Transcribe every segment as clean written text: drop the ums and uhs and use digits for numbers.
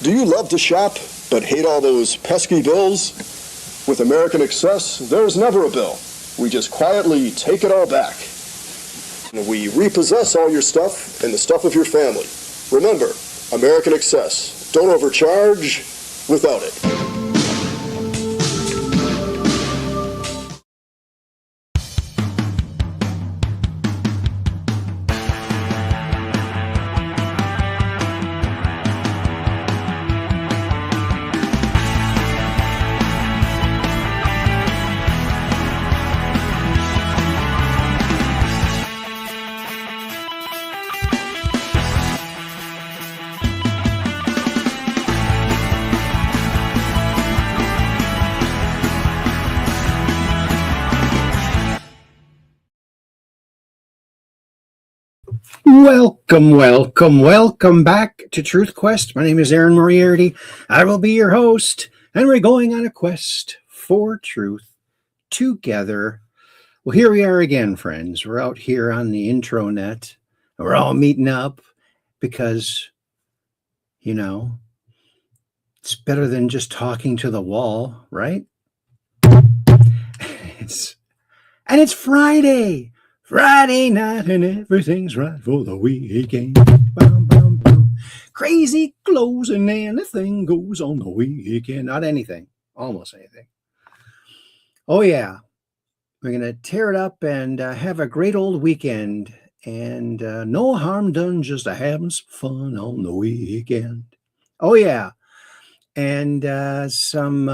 Do you love to shop, but hate all those pesky bills? With American Express, there's never a bill. We just quietly take it all back. We repossess all your stuff and the stuff of your family. Remember, American Express. Don't overcharge without it. Welcome back to Truth Quest. My name is Aaron Moriarity. I will be your host, and we're going on a quest for truth together. Well, here we are again, friends. We're out here on the intranet. We're all meeting up because, it's better than just talking to the wall, right? It's Friday. Friday night and everything's right for the weekend. Bum, bum, bum. Crazy closing and anything goes on the weekend. Not anything, almost anything. Oh yeah, we're going to tear it up and have a great old weekend. And no harm done, just having some fun on the weekend. Oh yeah, and some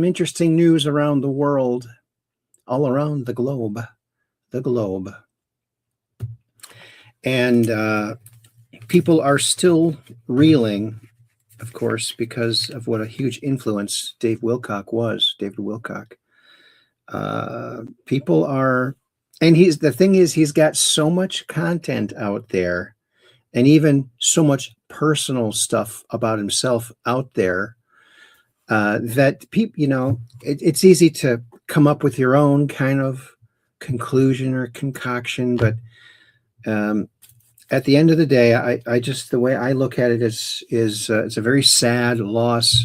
interesting news around the world, all around the globe. And people are still reeling, of course, because of what a huge influence David Wilcock was. People are, and the thing is, he's got so much content out there, and even so much personal stuff about himself out there, that people, it's easy to come up with your own kind of conclusion or concoction, but at the end of the day, I just, the way I look at it is it's a very sad loss.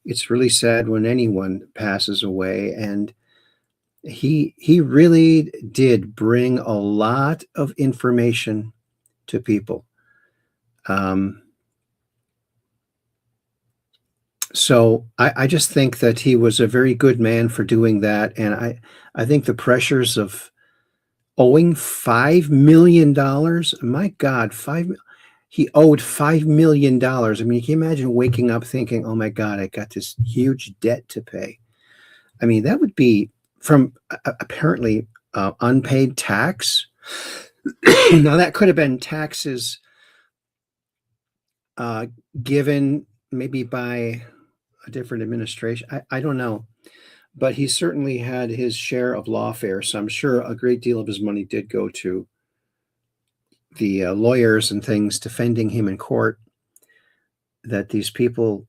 It's really sad when anyone passes away, and he really did bring a lot of information to people. So I just think that he was a very good man for doing that, and I think the pressures of owing $5 million, my God, he owed $5 million. I mean, can you imagine waking up thinking, oh my God, I got this huge debt to pay? I mean, that would be from apparently unpaid tax. Now that could have been taxes given maybe by a different administration. I don't know. But he certainly had his share of lawfare, so I'm sure a great deal of his money did go to the lawyers and things defending him in court, that these people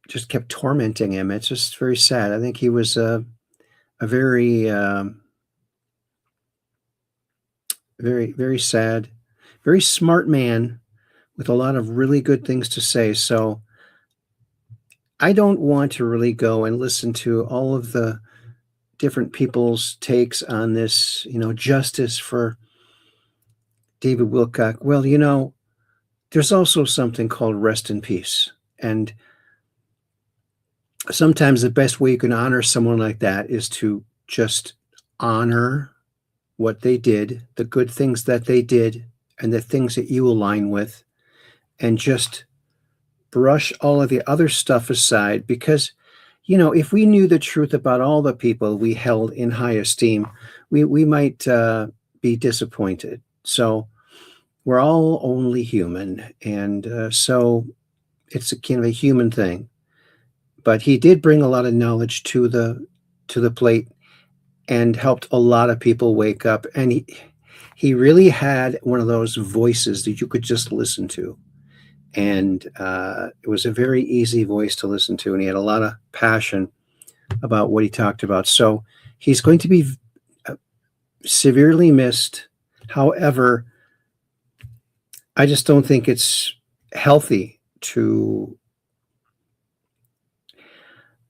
just kept tormenting him. It's just very sad. I think he was a very, very, very sad, very smart man with a lot of really good things to say. So I don't want to really go and listen to all of the different people's takes on this, justice for David Wilcock. Well, there's also something called rest in peace. And sometimes the best way you can honor someone like that is to just honor what they did, the good things that they did, and the things that you align with, and just brush all of the other stuff aside, because if we knew the truth about all the people we held in high esteem, we might be disappointed. So we're all only human, and so it's a kind of a human thing. But he did bring a lot of knowledge to the plate and helped a lot of people wake up, and he really had one of those voices that you could just listen to. And it was a very easy voice to listen to, and he had a lot of passion about what he talked about. So he's going to be severely missed. However, I just don't think it's healthy to,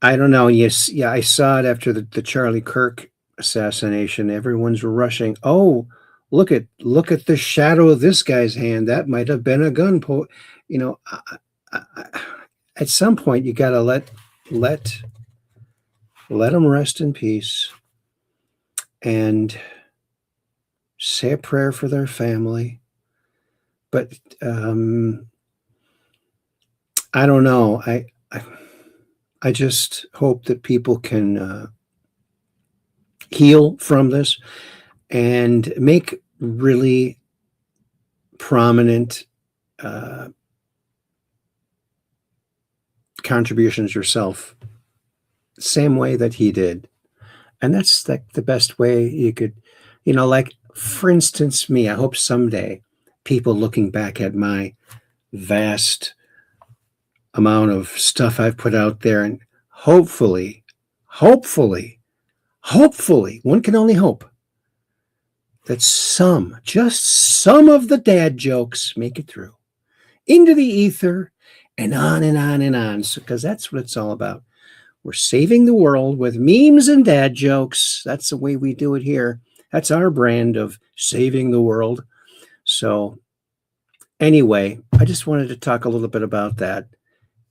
I don't know. Yes. Yeah. I saw it after the Charlie Kirk assassination. Everyone's rushing. Oh, look at the shadow of this guy's hand. That might have been a gun. You know, at some point you got to let them rest in peace and say a prayer for their family. But I don't know. I just hope that people can heal from this and make really prominent contributions yourself, same way that he did. And that's like the best way you could, you know, like, for instance, me, I hope someday people looking back at my vast amount of stuff I've put out there, and hopefully, one can only hope that just some of the dad jokes make it through into the ether and on and on and on. Because that's what it's all about. We're saving the world with memes and dad jokes. That's the way we do it here. That's our brand of saving the world. So anyway, I just wanted to talk a little bit about that.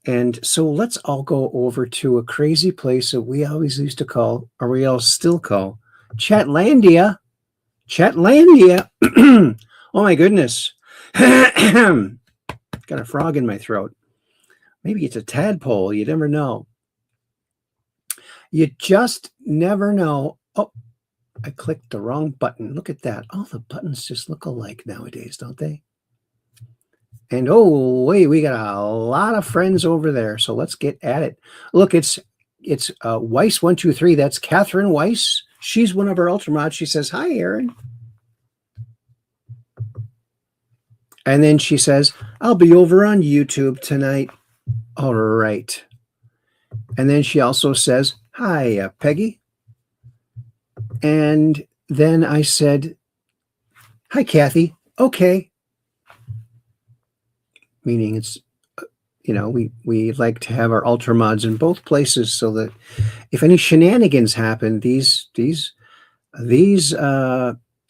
And so let's all go over to a crazy place that we always used to call, or we all still call, Chatlandia. Oh my goodness. Got a frog in my throat. Maybe it's a tadpole. You never know. You just never know. Oh, I clicked the wrong button. Look at that. All the buttons just look alike nowadays, don't they? And oh, wait, we got a lot of friends over there. So let's get at it. Look, it's Weiss123. That's Catherine Weiss. She's one of our Ultramods. She says, hi, Aaron. And then she says, I'll be over on YouTube tonight. All right. And then she also says, hi, Peggy. And then I said, hi, Kathy. Okay. Meaning it's, you know, we like to have our Ultramods in both places so that if any shenanigans happen, these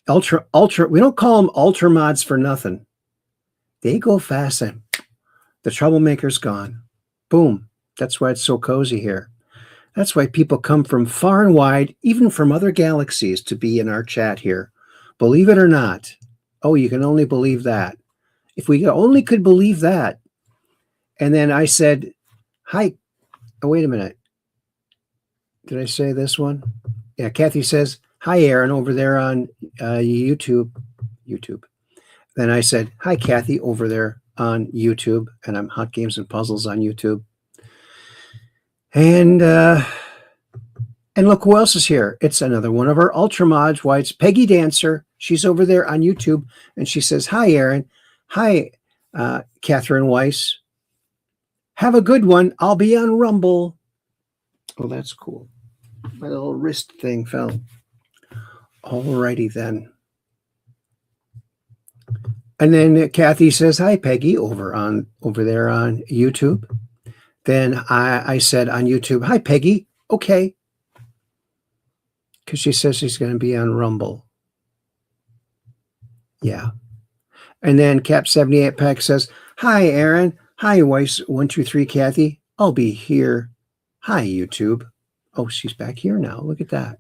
ultra, we don't call them Ultramods for nothing. They go fast and the troublemaker's gone. Boom. That's why it's so cozy here. That's why people come from far and wide, even from other galaxies, to be in our chat here. Believe it or not. Oh, you can only believe that. If we only could believe that. And then I said, hi. Oh, wait a minute. Did I say this one? Yeah, Kathy says, hi, Aaron, over there on YouTube. Then I said, hi, Kathy, over there on YouTube. And I'm Hot Games and Puzzles on YouTube. And look who else is here. It's another one of our Ultramods. Why, it's Peggy Dancer. She's over there on YouTube. And she says, hi, Aaron. Hi, Catherine Weiss. Have a good one. I'll be on Rumble. Oh, that's cool. My little wrist thing fell. Alrighty then. And then Kathy says, hi, Peggy, over there on YouTube. Then I said on YouTube, hi, Peggy. Okay. Because she says she's going to be on Rumble. Yeah. And then Cap78 Pack says, hi, Aaron. Hi, Weiss123 Kathy. I'll be here. Hi, YouTube. Oh, she's back here now. Look at that.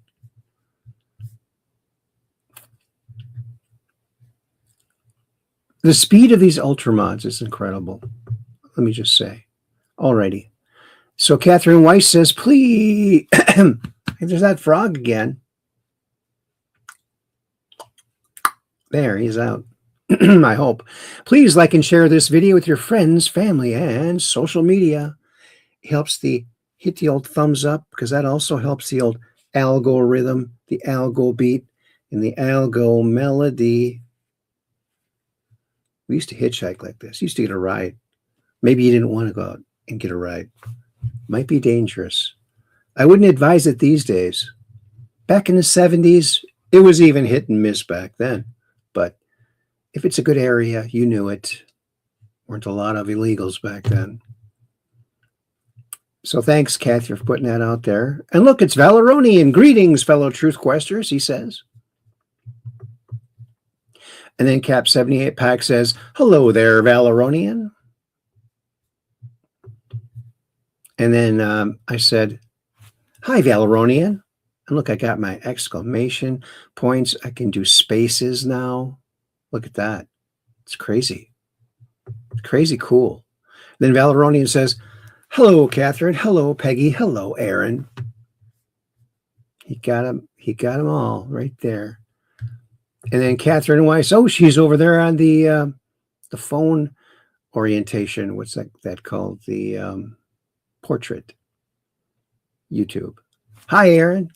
The speed of these Ultramods is incredible. Let me just say. Alrighty. So Catherine Weiss says, please. There's that frog again. There, he's out. I hope. Please like and share this video with your friends, family, and social media. It helps hit the old thumbs up, because that also helps the old algo rhythm, the algo beat, and the algo melody. We used to hitchhike like this. Used to get a ride. Maybe you didn't want to go out and get a ride. Might be dangerous. I wouldn't advise it these days. Back in the 70s, it was even hit and miss back then. But if it's a good area, you knew it. Weren't a lot of illegals back then. So thanks, Kathy, for putting that out there. And look, it's Valeronian. Greetings, fellow Truth Questers, he says. And then Cap 78 Pack says, hello there, Valeronian. And then I said, hi, Valeronian. And look, I got my exclamation points. I can do spaces now. Look at that. It's crazy. It's crazy cool. Then Valeronian says, hello, Catherine. Hello, Peggy. Hello, Aaron. He got them all right there. And then Catherine Weiss, oh, she's over there on the phone orientation. What's that called? The portrait. YouTube. Hi, Aaron.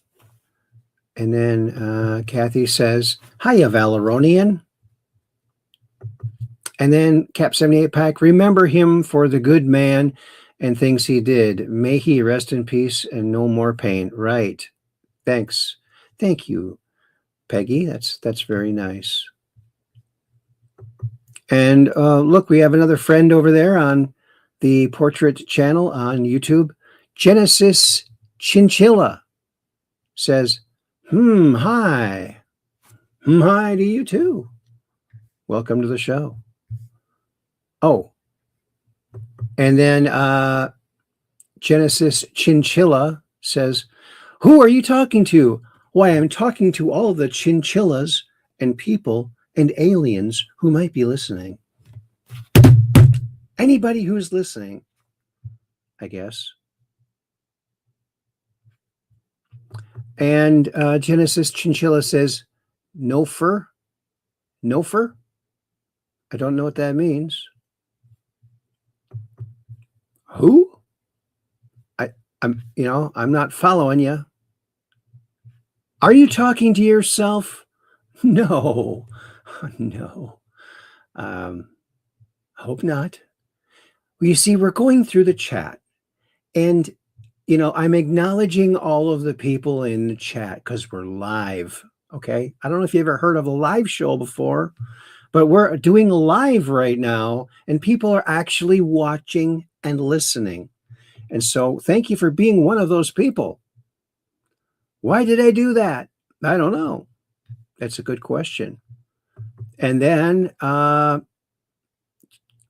And then Kathy says, hiya, Valeronian. And then Cap 78 Pack, remember him for the good man and things he did. May he rest in peace and no more pain. Right. Thanks. Thank you, Peggy. That's very nice. And look, we have another friend over there on the portrait channel on YouTube. Genesis Chinchilla says, hi. Hi to you too. Welcome to the show. Oh, and then Genesis Chinchilla says, who are you talking to? Why, I'm talking to all the chinchillas and people and aliens who might be listening. Anybody who's listening, I guess. And Genesis Chinchilla says, no fur? No fur? I don't know what that means. Who? I'm not following you. Are you talking to yourself? No. No. Hope not. Well, you see, we're going through the chat, and I'm acknowledging all of the people in the chat because we're live. Okay. I don't know if you ever heard of a live show before, but we're doing live right now, and people are actually watching and listening. And so thank you for being one of those people. Why did I do that? I don't know. That's a good question. And then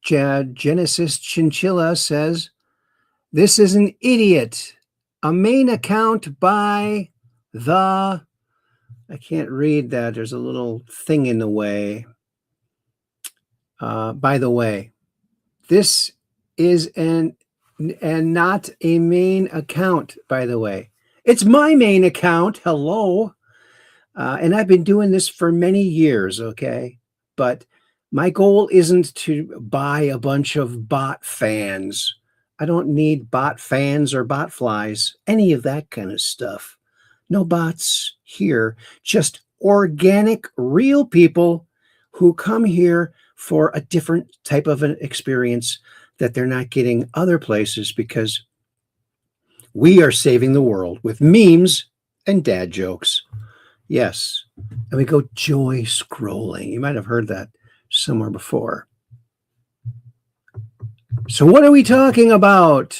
Genesis Chinchilla says, this is an idiot. A main account by the... I can't read that. There's a little thing in the way. By the way, this is and not a main account, by the way. It's my main account. Hello. And I've been doing this for many years, okay? But my goal isn't to buy a bunch of bot fans. I don't need bot fans or bot flies, any of that kind of stuff. No bots here, just organic, real people who come here for a different type of an experience that they're not getting other places, because we are saving the world with memes and dad jokes. Yes. And we go joy scrolling. You might have heard that somewhere before. So what are we talking about?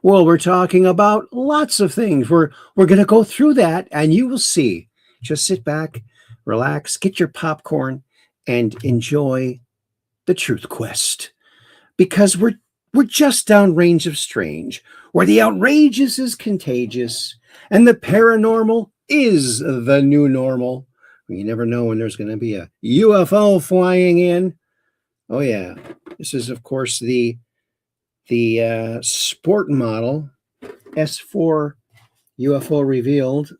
Well, we're talking about lots of things. We're going to go through that, and you will see. Just sit back, relax, get your popcorn, and enjoy the Truth Quest. Because we're just downrange of strange, where the outrageous is contagious, and the paranormal is the new normal. You never know when there's going to be a UFO flying in. Oh yeah, this is of course the sport model S4 UFO revealed,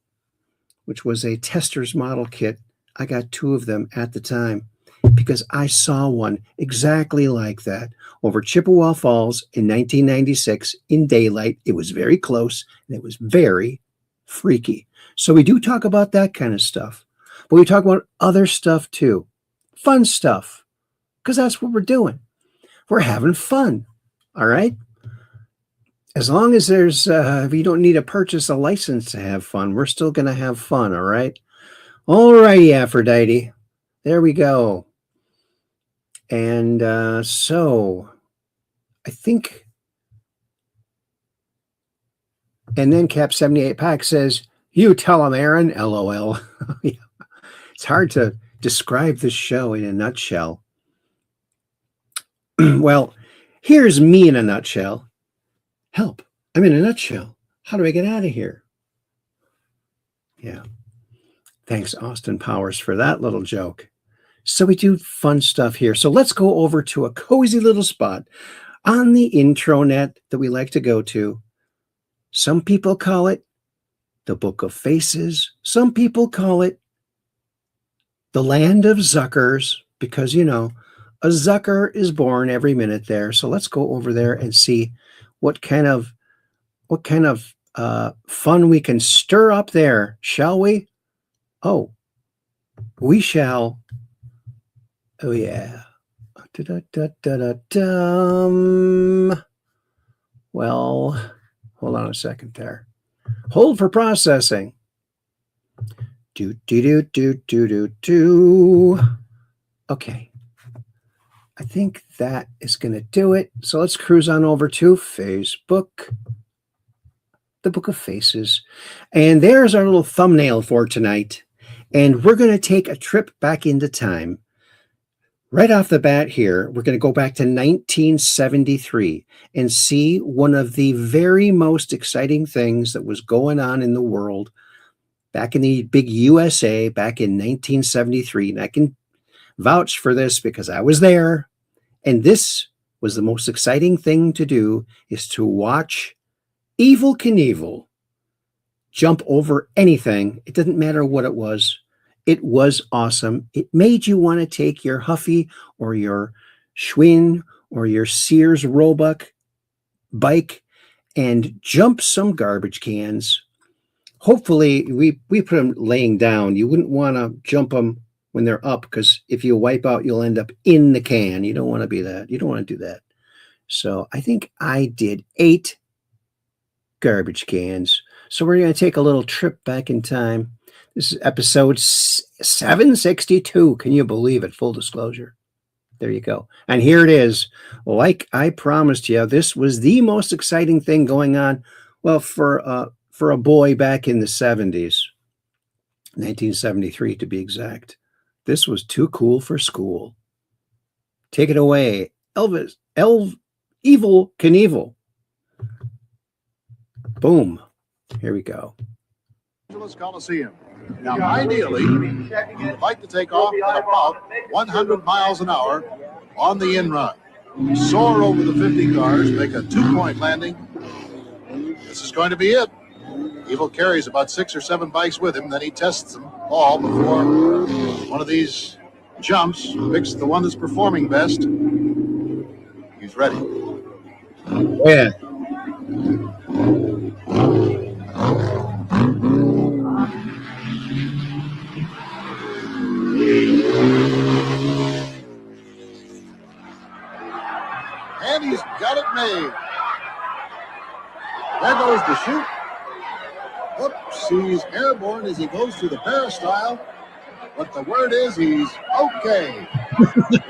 which was a tester's model kit. I got 2 of them at the time because I saw one exactly like that over Chippewa Falls in 1996 in daylight. It was very close and it was very freaky. So we do talk about that kind of stuff, but we talk about other stuff too. Fun stuff, because that's what we're doing. We're having fun. All right. As long as there's, you don't need to purchase a license to have fun, we're still going to have fun. All right. All righty, Aphrodite. There we go. And so I think. And then Cap 78 Pack says, "You tell him, Aaron." LOL. It's hard to describe this show in a nutshell. Well, here's me in a nutshell. Help. I'm in a nutshell. How do I get out of here? Yeah. Thanks, Austin Powers, for that little joke. So we do fun stuff here. So let's go over to a cozy little spot on the intranet that we like to go to. Some people call it the Book of Faces. Some people call it the land of Zuckers, because, you know, a Zucker is born every minute there. So let's go over there and see what kind of fun we can stir up there, shall we? Oh, we shall. Oh, yeah. Well, hold on a second there. Hold for processing. Okay. I think that is going to do it. So let's cruise on over to Facebook, the Book of Faces. And there's our little thumbnail for tonight. And we're going to take a trip back into time. Right off the bat here, we're going to go back to 1973 and see one of the very most exciting things that was going on in the world back in the big USA back in 1973. And I can vouch for this because I was there. And this was the most exciting thing to do, is to watch Evel Knievel jump over anything. It didn't matter what it was. It was awesome. It made you want to take your Huffy or your Schwinn or your Sears Roebuck bike and jump some garbage cans. Hopefully, we put them laying down. You wouldn't want to jump them when they're up, because if you wipe out, you'll end up in the can. You don't want to be that. You don't want to do that. So I think I did 8 garbage cans. So we're going to take a little trip back in time. This is episode 762. Can you believe it? Full disclosure. There you go. And here it is. Like I promised you, this was the most exciting thing going on. Well, for a boy back in the 70s, 1973 to be exact. This was too cool for school. Take it away, Evel Knievel. Boom. Here we go. Angeles Coliseum. Now, ideally, you'd like to take off at about 100 miles an hour on the in-run. Soar over the 50 cars, make a 2-point landing. This is going to be it. Evel carries about 6 or 7 bikes with him, then he tests them all before one of these jumps, picks the one that's performing best. He's ready. Yeah. And he's got it made. There goes the chute. Oops, he's airborne as he goes through the peristyle. But the word is he's okay.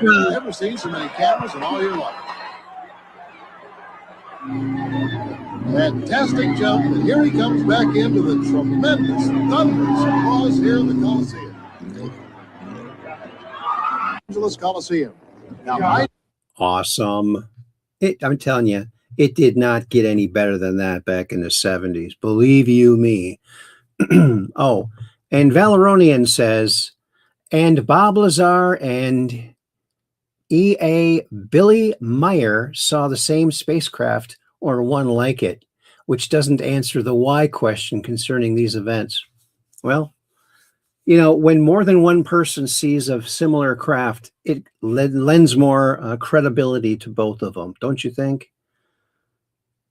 You've never seen so many cameras in all your life. Fantastic jump, and here he comes back into the tremendous, thunderous applause here in the Coliseum. Angeles Coliseum. Now, Awesome. I'm telling you, it did not get any better than that back in the 70s. Believe you me. Oh, and Valeronian says, and Bob Lazar and E.A. Billy Meyer saw the same spacecraft or one like it, which doesn't answer the why question concerning these events. Well, you know, when more than one person sees a similar craft, it lends more credibility to both of them, don't you think?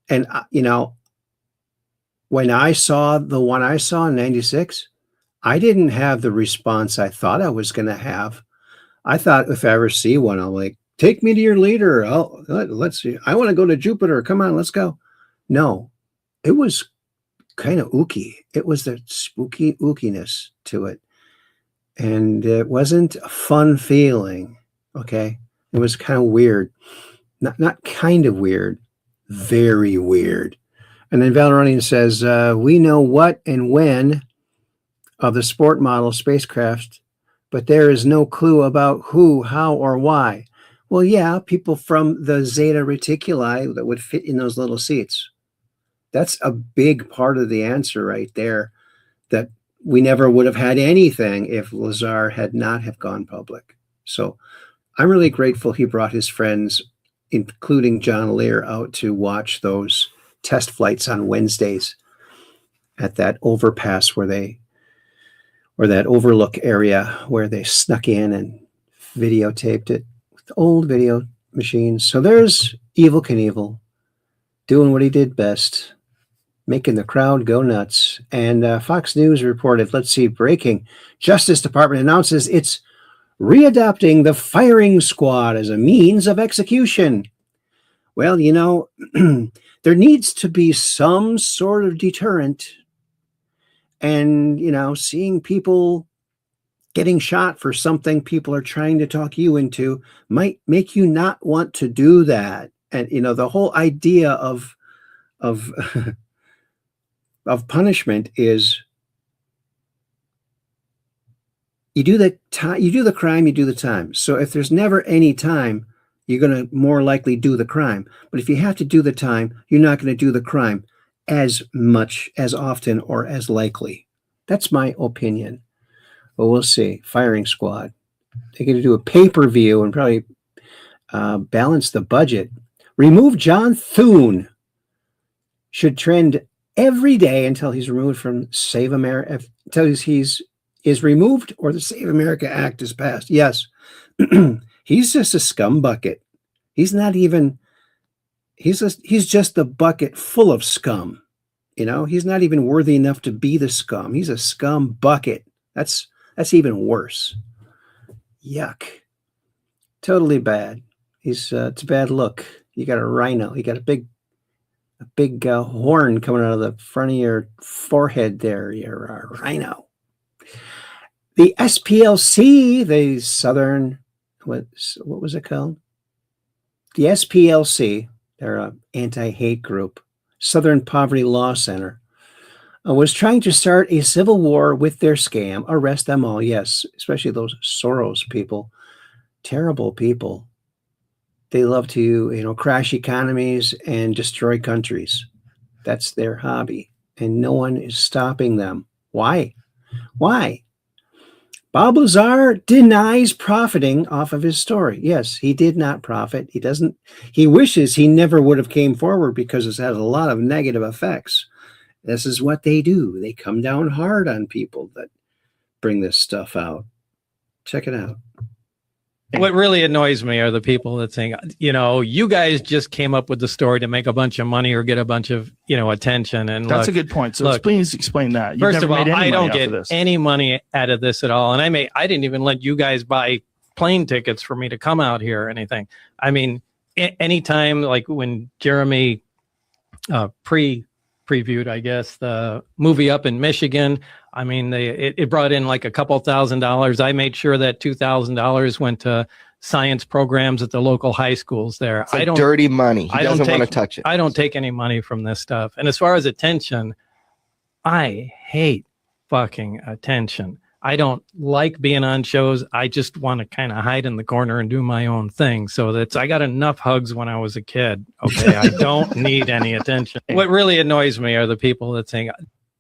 And, you know, when I saw the one I saw in 96, I didn't have the response I thought I was going to have. I thought if I ever see one, I'm like, take me to your leader. Let's see. I want to go to Jupiter. Come on, let's go. No, it was kind of ooky. It was the spooky ookiness to it. And it wasn't a fun feeling. Okay. It was kind of weird. Not kind of weird, very weird. And then Valerian says, we know what and when of the sport model spacecraft, but there is no clue about who, how, or why. Well, yeah, people from the Zeta Reticuli that would fit in those little seats. That's a big part of the answer right there, that we never would have had anything if Lazar had not have gone public. So I'm really grateful he brought his friends, including John Lear, out to watch those test flights on Wednesdays at that overpass or that overlook area where they snuck in and videotaped it with old video machines. So there's Evel Knievel doing what he did best, making the crowd go nuts. And Fox News reported, let's see, breaking. Justice Department announces it's readopting the firing squad as a means of execution. Well, you know, there needs to be some sort of deterrent. And, you know, seeing people getting shot for something people are trying to talk you into might make you not want to do that. And, you know, the whole idea of of punishment is you do the crime, you do the time. So if there's never any time, you're going to more likely do the crime. But if you have to do the time, you're not going to do the crime as much, as often, or as likely. That's my opinion. But we'll see. Firing squad. They're going to do a pay-per-view and probably balance the budget. Remove John Thune. Should trend every day until he's removed from Save America. Until he's removed or the Save America Act is passed. Yes. He's just a scum bucket. He's not even, he's just the bucket full of scum. You know, he's not even worthy enough to be the scum. He's a scum bucket. That's even worse. Yuck. Totally bad. It's a bad look. You got a rhino. You got a big horn coming out of the front of your forehead there. You're a rhino. The SPLC, the Southern, what was it called? The SPLC, they're an anti-hate group, Southern Poverty Law Center, was trying to start a civil war with their scam. Arrest them all, yes, especially those Soros people. Terrible people. They love to, you know, crash economies and destroy countries. That's their hobby, and no one is stopping them. Why? Why? Bob Lazar denies profiting off of his story. Yes, he did not profit. He wishes he never would have came forward because it's had a lot of negative effects. This is what they do. They come down hard on people that bring this stuff out. Check it out. What really annoys me are the people that think, you know, you guys just came up with the story to make a bunch of money or get a bunch of, you know, attention. And that's a good point. So please explain that. You've first of all, I don't get this. any money out of this at all. And I didn't even let you guys buy plane tickets for me to come out here or anything. I mean, anytime, like when Jeremy previewed, I guess, the movie up in Michigan, I mean, it brought in like a couple $1,000s. I made sure that $2,000 went to science programs at the local high schools there. It's like dirty money. He doesn't want to touch it. I don't take any money from this stuff. And as far as attention, I hate fucking attention. I don't like being on shows. I just want to kind of hide in the corner and do my own thing. So I got enough hugs when I was a kid. Okay, I don't need any attention. What really annoys me are the people that think,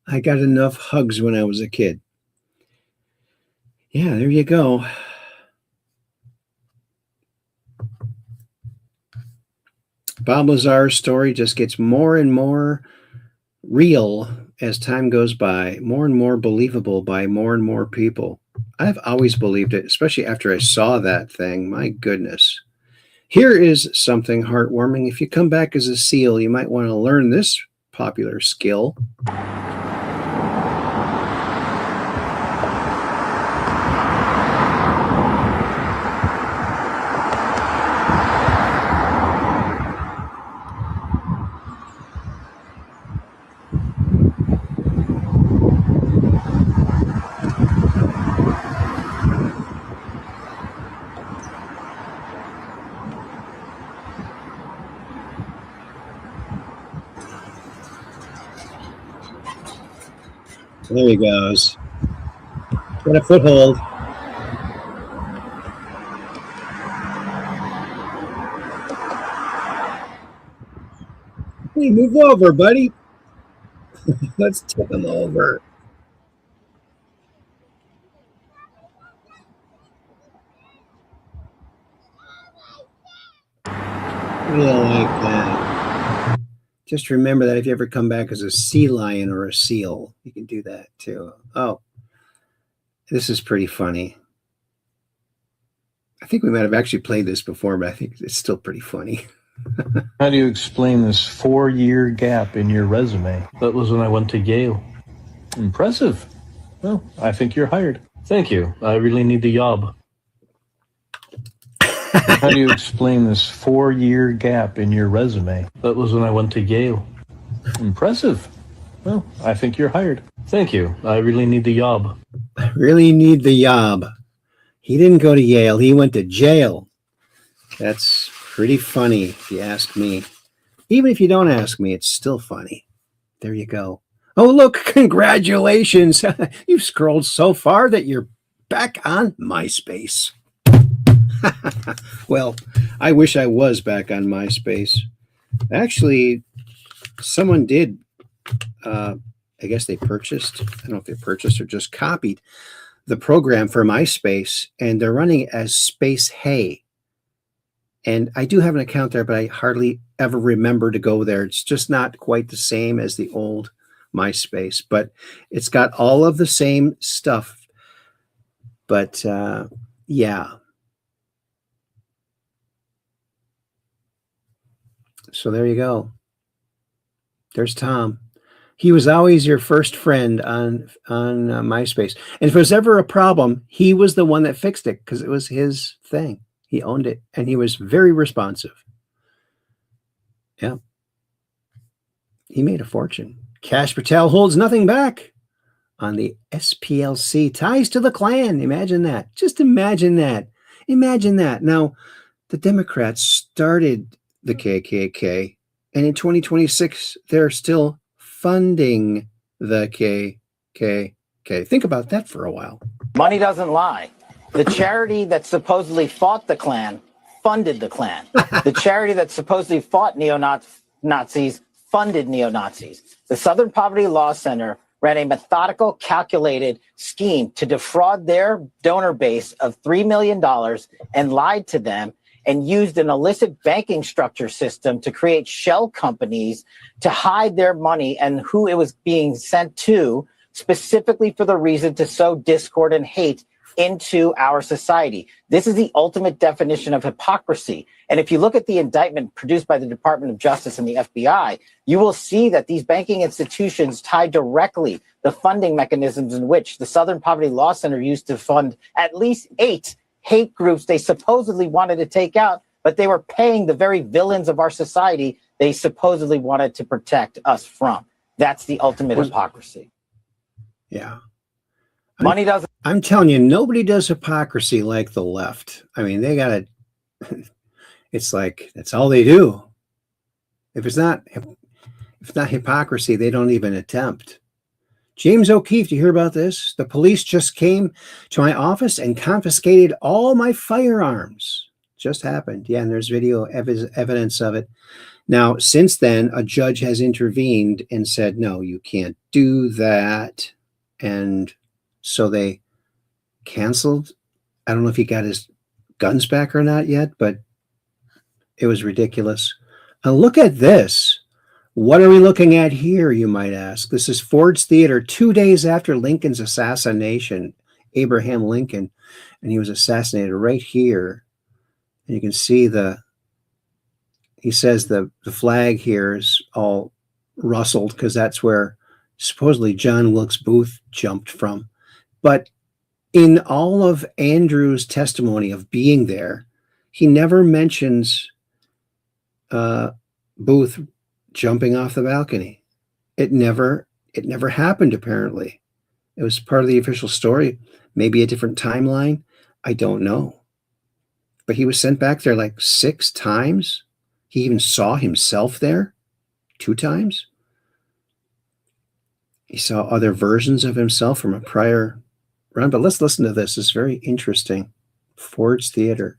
I got enough hugs when I was a kid. Yeah, there you go. Bob Lazar's story just gets more and more real as time goes by, more and more believable by more and more people. I've always believed it, especially after I saw that thing. My goodness. Here is something heartwarming. If you come back as a SEAL, you might want to learn this popular skill. There he goes. Got a foothold. Hey, move over, buddy. Let's tip him over. Yeah, like that. Just remember that if you ever come back as a sea lion or a seal, you can do that too. Oh, this is pretty funny. I think we might have actually played this before, but I think it's still pretty funny. How do you explain this 4-year gap in your resume? That was when I went to Yale. Impressive. Well, I think you're hired. Thank you. I really need the job. How do you explain this 4-year gap in your resume? That was when I went to Yale. Impressive. Well, I think you're hired. Thank you. I really need the job. I really need the job. He didn't go to Yale. He went to jail. That's pretty funny, if you ask me. Even if you don't ask me, it's still funny. There you go. Oh, look, congratulations. You've scrolled so far that you're back on MySpace. Well, I wish I was back on MySpace. Actually, someone did. I guess they purchased. I don't know if they purchased or just copied the program for MySpace, and they're running it as Space Hey. And I do have an account there, but I hardly ever remember to go there. It's just not quite the same as the old MySpace, but it's got all of the same stuff. But yeah. So there you go. There's Tom. He was always your first friend on MySpace. And if there was ever a problem, he was the one that fixed it because it was his thing. He owned it, and he was very responsive. Yeah. He made a fortune. Cash Patel holds nothing back on the SPLC. Ties to the Klan. Imagine that. Just imagine that. Imagine that. Now, the Democrats started the KKK, and in 2026, they're still funding the KKK. Think about that for a while. Money doesn't lie. The charity that supposedly fought the Klan funded the Klan. The charity that supposedly fought neo-Nazis funded neo-Nazis. The Southern Poverty Law Center ran a methodical, calculated scheme to defraud their donor base of $3 million and lied to them and used an illicit banking structure system to create shell companies to hide their money and who it was being sent to, specifically for the reason to sow discord and hate into our society. This is the ultimate definition of hypocrisy. And if you look at the indictment produced by the Department of Justice and the FBI, you will see that these banking institutions tie directly the funding mechanisms in which the Southern Poverty Law Center used to fund at least 8 hate groups they supposedly wanted to take out, but they were paying the very villains of our society they supposedly wanted to protect us from. That's the ultimate hypocrisy. Yeah. Money doesn't. I'm telling you, nobody does hypocrisy like the left. I mean, they got to, it's like, that's all they do. If it's not hypocrisy, they don't even attempt. James O'Keefe, do you hear about this? The police just came to my office and confiscated all my firearms. Just happened. Yeah, and there's video evidence of it. Now, since then, a judge has intervened and said, no, you can't do that. And so they canceled. I don't know if he got his guns back or not yet, but it was ridiculous. And look at this. What are we looking at here, you might ask? This is Ford's Theater 2 days after Lincoln's assassination, Abraham Lincoln, and he was assassinated right here. And you can see he says the flag here is all rustled because that's where supposedly John Wilkes Booth jumped from. But in all of Andrew's testimony of being there, he never mentions Booth jumping off the balcony. It never happened, apparently. It was part of the official story, maybe a different timeline. I don't know. But he was sent back there like 6 times. He even saw himself there 2 times. He saw other versions of himself from a prior run. But let's listen to this. It's very interesting. Ford's Theater.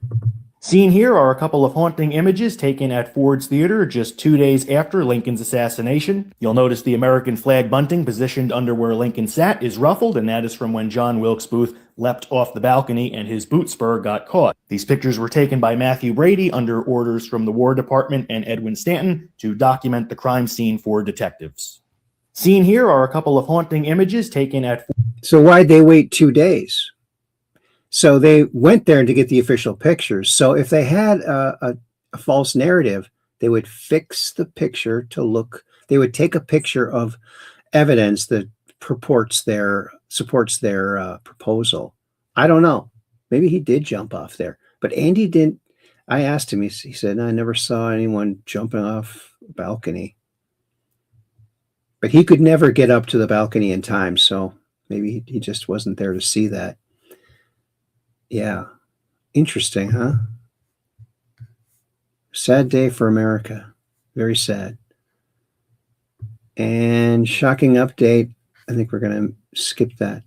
Seen here are a couple of haunting images taken at Ford's Theater just 2 days after Lincoln's assassination. You'll notice the American flag bunting positioned under where Lincoln sat is ruffled, and that is from when John Wilkes Booth leapt off the balcony and his boot spur got caught. These pictures were taken by Matthew Brady under orders from the War Department and Edwin Stanton to document the crime scene for detectives. Seen here are a couple of haunting images taken at... So why'd they wait 2 days? So they went there to get the official pictures. So if they had a false narrative, they would fix the picture to look, they would take a picture of evidence that supports their proposal. I don't know. Maybe he did jump off there, but Andy didn't. I asked him, he said, no, I never saw anyone jumping off a balcony. But he could never get up to the balcony in time, so maybe he just wasn't there to see that. Yeah. Interesting, huh? Sad day for America. Very sad. And shocking update. I think we're going to skip that.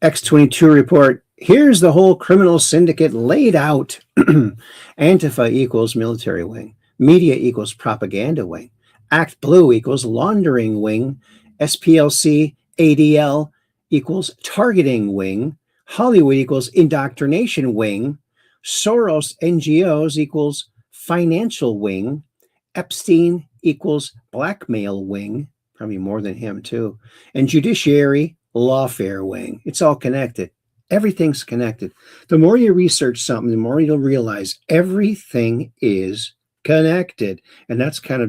X22 report. Here's the whole criminal syndicate laid out. Antifa equals military wing. Media equals propaganda wing. Act Blue equals laundering wing. SPLC ADL equals targeting wing. Hollywood equals indoctrination wing. Soros NGOs equals financial wing. Epstein equals blackmail wing. Probably more than him too. And judiciary lawfare wing. It's all connected. Everything's connected. The more you research something, the more you'll realize everything is connected. And that's kind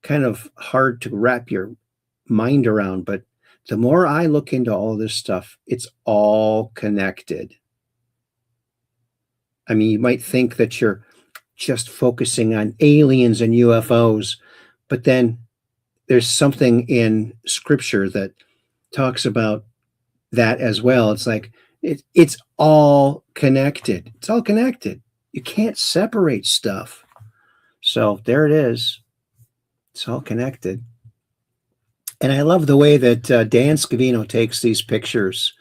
of hard to wrap your mind around, but the more I look into all this stuff, it's all connected. I mean, you might think that you're just focusing on aliens and UFOs, but then there's something in scripture that talks about that as well. It's like, it's all connected. It's all connected. You can't separate stuff. So there it is. It's all connected. And I love the way that Dan Scavino takes these pictures.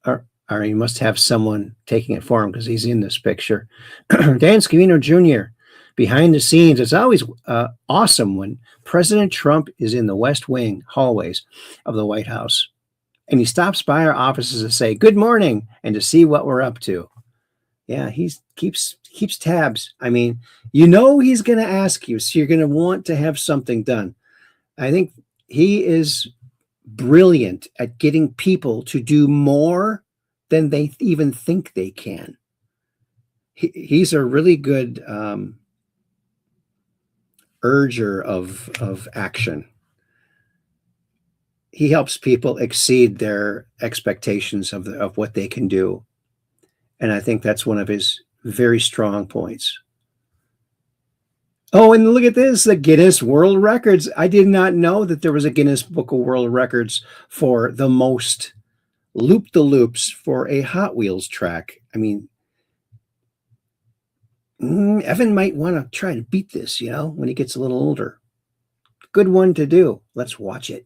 Or he must have someone taking it for him because he's in this picture. Dan Scavino Jr., behind the scenes. It's always awesome when President Trump is in the West Wing hallways of the White House. And he stops by our offices to say, good morning, and to see what we're up to. Yeah, he keeps tabs. I mean, you know he's going to ask you, so you're going to want to have something done. I think he is brilliant at getting people to do more than they even think they can. He's a really good urger of action. He helps people exceed their expectations of what they can do. And I think that's one of his very strong points. Oh, and look at this, the Guinness World Records. I did not know that there was a Guinness Book of World Records for the most loop-the-loops for a Hot Wheels track. I mean, Evan might want to try to beat this, when he gets a little older. Good one to do. Let's watch it.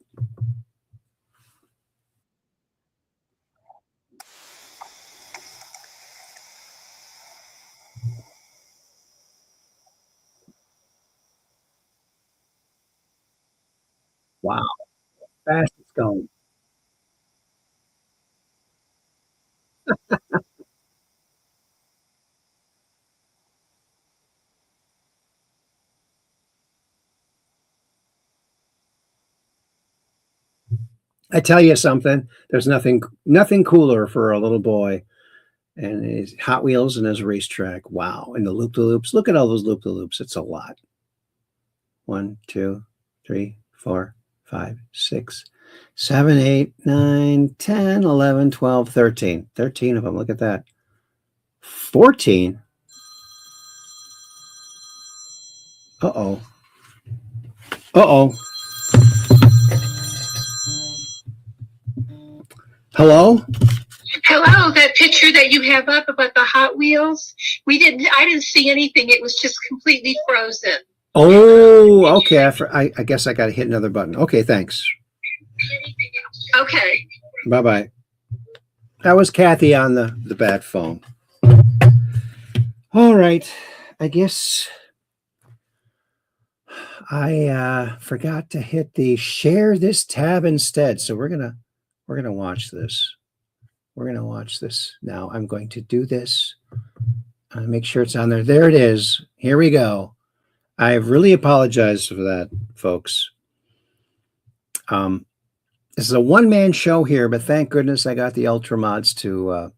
Wow, fast it's going. I tell you something, there's nothing cooler for a little boy and his Hot Wheels and his racetrack. Wow. And the loop-the-loops. Look at all those loop-the-loops. It's a lot. 1, 2, 3, 4, 5, 6, 7, 8, 9, 10, 11, 12, 13. 13 of them. Look at that. 14. Uh-oh. Uh-oh. Hello? Hello, that picture that you have up about the Hot Wheels. I didn't see anything. It was just completely frozen. Oh, okay. I guess I got to hit another button. Okay, thanks. Okay. Bye-bye. That was Kathy on the bad phone. All right. I guess I forgot to hit the share this tab instead. So we're gonna watch this. We're gonna watch this now. I'm going to do this. Make sure it's on there. There it is. Here we go. I really apologize for that, folks. This is a one-man show here, but thank goodness I got the Ultra Mods to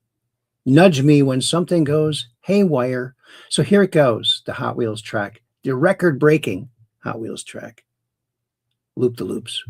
nudge me when something goes haywire. So here it goes, the Hot Wheels track, the record-breaking Hot Wheels track. Loop the loops.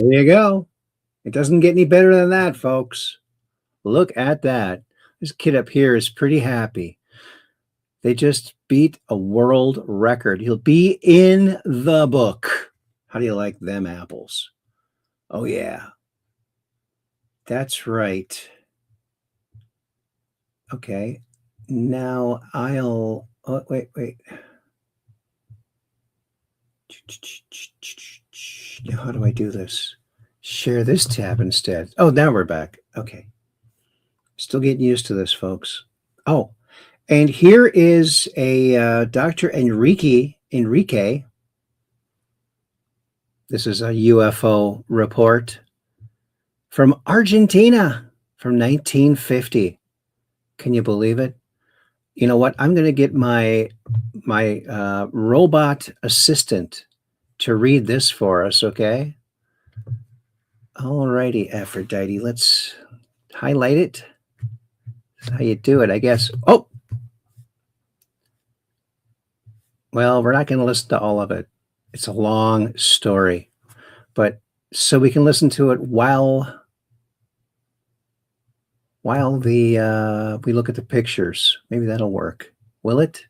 There you go. It doesn't get any better than that, folks. Look at that. This kid up here is pretty happy. They just beat a world record. He'll be in the book. How do you like them apples? Oh, yeah. That's right. Okay. Now I'll... Oh, wait. How do I do this? Share this tab instead. Oh, now we're back. Okay. Still getting used to this, folks. Oh, and here is a Dr. Enrique. This is a UFO report from Argentina from 1950. Can you believe it? You know what? I'm going to get my robot assistant to read this for us, okay? All righty, Aphrodite. Let's highlight it. That's how you do it, I guess. Oh! Well, we're not going to listen to all of it. It's a long story. But so we can listen to it while we look at the pictures. Maybe that'll work. Will it?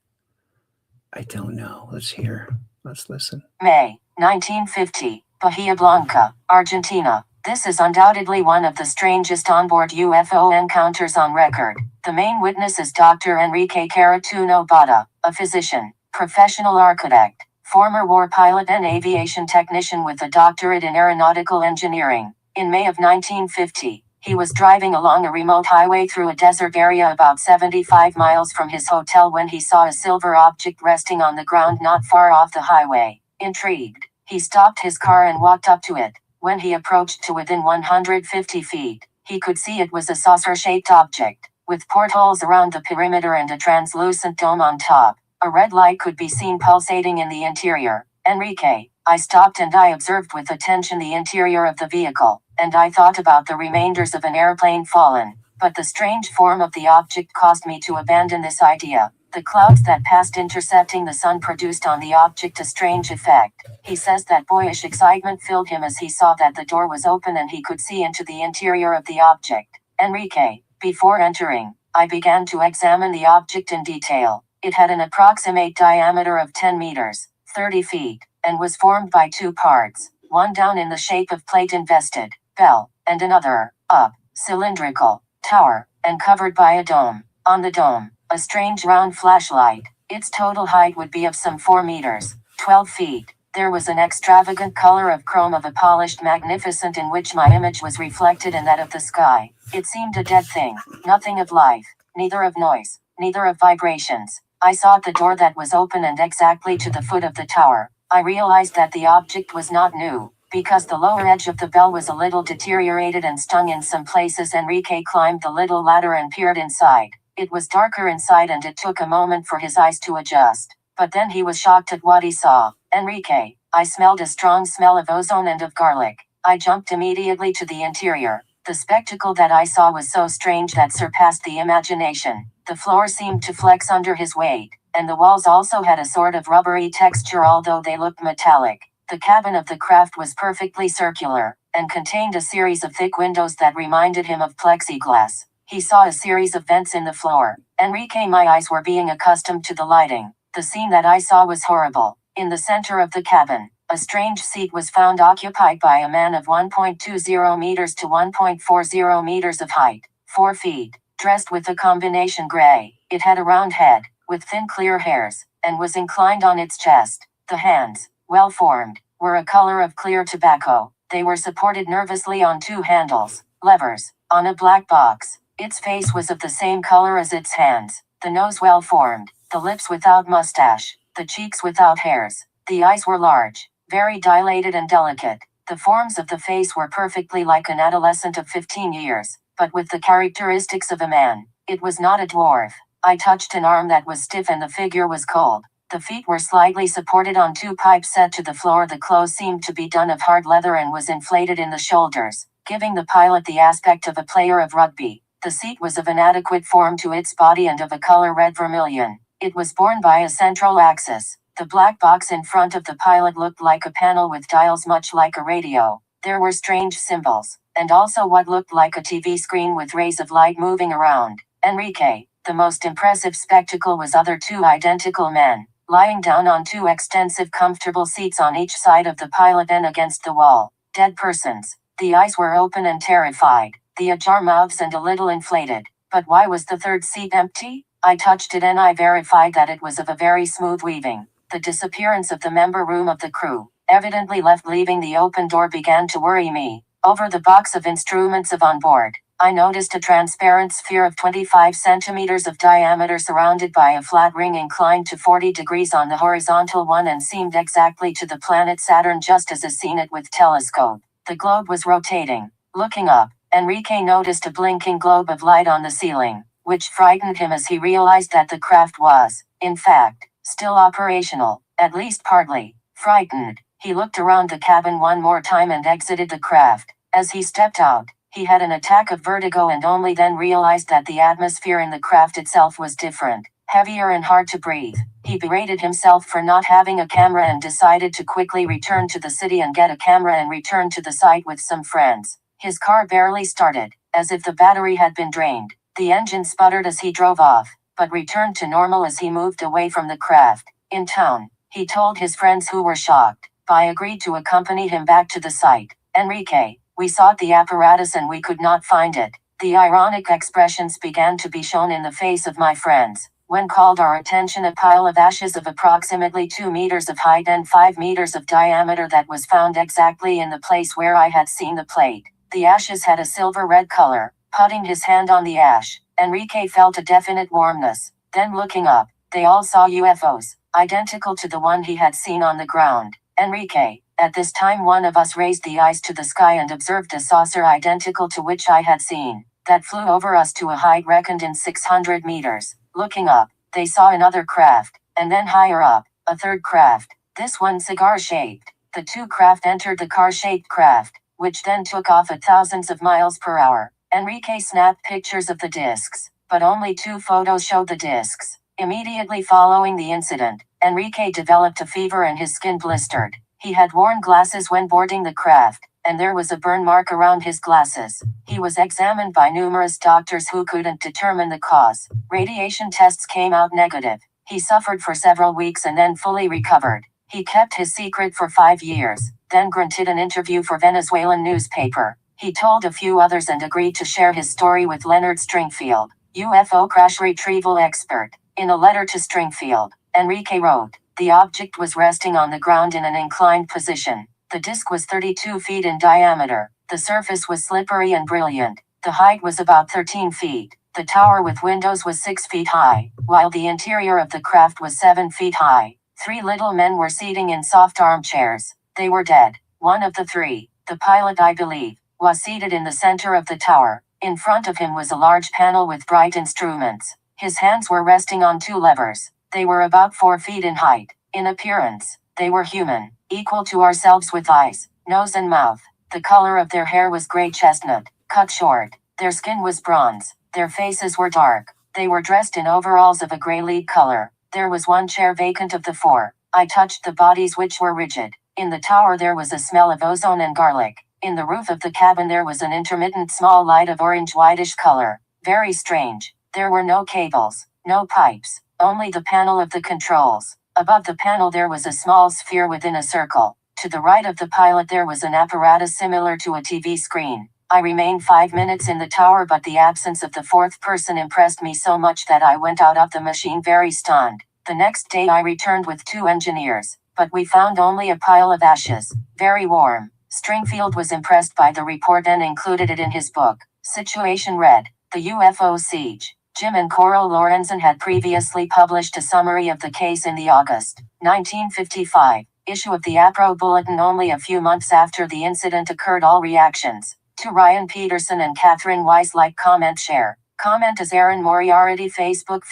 I don't know. Let's hear. Let's listen. May 1950, Bahia Blanca, Argentina. This is undoubtedly one of the strangest onboard UFO encounters on record. The main witness is Dr. Enrique Caratuno Bada, a physician, professional architect, former war pilot and aviation technician with a doctorate in aeronautical engineering. In May of 1950, he was driving along a remote highway through a desert area about 75 miles from his hotel when he saw a silver object resting on the ground not far off the highway. Intrigued, he stopped his car and walked up to it. When he approached to within 150 feet, he could see it was a saucer-shaped object, with portholes around the perimeter and a translucent dome on top. A red light could be seen pulsating in the interior. Enrique, I stopped and I observed with attention the interior of the vehicle, and I thought about the remainders of an airplane fallen, but the strange form of the object caused me to abandon this idea. The clouds that passed intercepting the sun produced on the object a strange effect. He says that boyish excitement filled him as he saw that the door was open and he could see into the interior of the object. Enrique, before entering, I began to examine the object in detail. It had an approximate diameter of 10 meters, 30 feet, and was formed by two parts, one down in the shape of plate-invested bell, and another, up, cylindrical, tower, and covered by a dome. On the dome, a strange round flashlight. Its total height would be of some 4 meters, 12 feet. There was an extravagant color of chrome of a polished magnificent in which my image was reflected and that of the sky. It seemed a dead thing, nothing of life, neither of noise, neither of vibrations. I sought the door that was open and exactly to the foot of the tower. I realized that the object was not new, because the lower edge of the bell was a little deteriorated and stung in some places. Enrique climbed the little ladder and peered inside. It was darker inside and it took a moment for his eyes to adjust. But then he was shocked at what he saw. Enrique, I smelled a strong smell of ozone and of garlic. I jumped immediately to the interior. The spectacle that I saw was so strange that surpassed the imagination. The floor seemed to flex under his weight, and the walls also had a sort of rubbery texture although they looked metallic. The cabin of the craft was perfectly circular, and contained a series of thick windows that reminded him of plexiglass. He saw a series of vents in the floor. Enrique, my eyes were being accustomed to the lighting. The scene that I saw was horrible. In the center of the cabin, a strange seat was found occupied by a man of 1.20 meters to 1.40 meters of height, 4 feet, dressed with a combination gray. It had a round head, with thin clear hairs, and was inclined on its chest. The hands, well formed, were a color of clear tobacco. They were supported nervously on 2 handles, levers, on a black box. Its face was of the same color as its hands, the nose well formed, the lips without mustache, the cheeks without hairs. The eyes were large, very dilated and delicate. The forms of the face were perfectly like an adolescent of 15 years, but with the characteristics of a man. It was not a dwarf. I touched an arm that was stiff and the figure was cold. The feet were slightly supported on 2 pipes set to the floor. The clothes seemed to be done of hard leather and was inflated in the shoulders, giving the pilot the aspect of a player of rugby. The seat was of an adequate form to its body and of a color red vermilion. It was borne by a central axis. The black box in front of the pilot looked like a panel with dials much like a radio. There were strange symbols, and also what looked like a TV screen with rays of light moving around. Enrique, the most impressive spectacle was other 2 identical men, lying down on 2 extensive comfortable seats on each side of the pilot and against the wall. Dead persons. The eyes were open and terrified, the ajar mouths and a little inflated. But why was the 3rd seat empty? I touched it and I verified that it was of a very smooth weaving. The disappearance of the member room of the crew, evidently left leaving the open door, began to worry me. Over the box of instruments of on board, I noticed a transparent sphere of 25 centimeters of diameter surrounded by a flat ring inclined to 40 degrees on the horizontal one and seemed exactly to the planet Saturn just as is seen it with telescope. The globe was rotating. Looking up, Enrique noticed a blinking globe of light on the ceiling, which frightened him as he realized that the craft was, in fact, still operational, at least partly. Frightened, he looked around the cabin one more time and exited the craft. As he stepped out, he had an attack of vertigo and only then realized that the atmosphere in the craft itself was different, heavier and hard to breathe. He berated himself for not having a camera and decided to quickly return to the city and get a camera and return to the site with some friends. His car barely started, as if the battery had been drained. The engine sputtered as he drove off, but returned to normal as he moved away from the craft. In town, he told his friends who were shocked. I agreed to accompany him back to the site. Enrique, we sought the apparatus and we could not find it. The ironic expressions began to be shown in the face of my friends. When called our attention, a pile of ashes of approximately 2 meters of height and 5 meters of diameter that was found exactly in the place where I had seen the plate. The ashes had a silver red color. Putting his hand on the ash, Enrique felt a definite warmness. Then looking up, they all saw UFOs, identical to the one he had seen on the ground. Enrique, at this time one of us raised the eyes to the sky and observed a saucer identical to which I had seen, that flew over us to a height reckoned in 600 meters. Looking up, they saw another craft, and then higher up, a 3rd craft, this one cigar-shaped. The 2 craft entered the car-shaped craft, which then took off at thousands of miles per hour. Enrique snapped pictures of the discs, but only 2 photos showed the discs. Immediately following the incident, Enrique developed a fever and his skin blistered. He had worn glasses when boarding the craft, and there was a burn mark around his glasses. He was examined by numerous doctors who couldn't determine the cause. Radiation tests came out negative. He suffered for several weeks and then fully recovered. He kept his secret for 5 years, then granted an interview for Venezuelan newspaper. He told a few others and agreed to share his story with Leonard Stringfield, UFO crash retrieval expert. In a letter to Stringfield, Enrique wrote, "The object was resting on the ground in an inclined position. The disc was 32 feet in diameter. The surface was slippery and brilliant. The height was about 13 feet. The tower with windows was 6 feet high, while the interior of the craft was 7 feet high. 3 little men were seating in soft armchairs. They were dead. One of the 3, the pilot I believe, was seated in the center of the tower. In front of him was a large panel with bright instruments. His hands were resting on 2 levers. They were about 4 feet in height. In appearance, they were human, equal to ourselves with eyes, nose and mouth. The color of their hair was gray chestnut. cut short. Their skin was bronze. Their faces were dark. They were dressed in overalls of a gray lead color. There was one chair vacant of the 4. I touched the bodies, which were rigid. In the tower there was a smell of ozone and garlic. In the roof of the cabin there was an intermittent small light of orange whitish color. Very strange. There were no cables, no pipes, only the panel of the controls. Above the panel there was a small sphere within a circle. To the right of the pilot there was an apparatus similar to a TV screen. I remained 5 minutes in the tower, but the absence of the 4th person impressed me so much that I went out of the machine very stunned. The next day I returned with 2 engineers, but we found only a pile of ashes, very warm. Stringfield was impressed by the report and included it in his book. Situation read, The UFO Siege. Jim and Coral Lorenzen had previously published a summary of the case in the August 1955 issue of the APRO Bulletin. Only a few months after the incident occurred. All reactions to Ryan Peterson and Catherine Weiss. Like, comment, share. Comment as Aaron Moriarity. Facebook.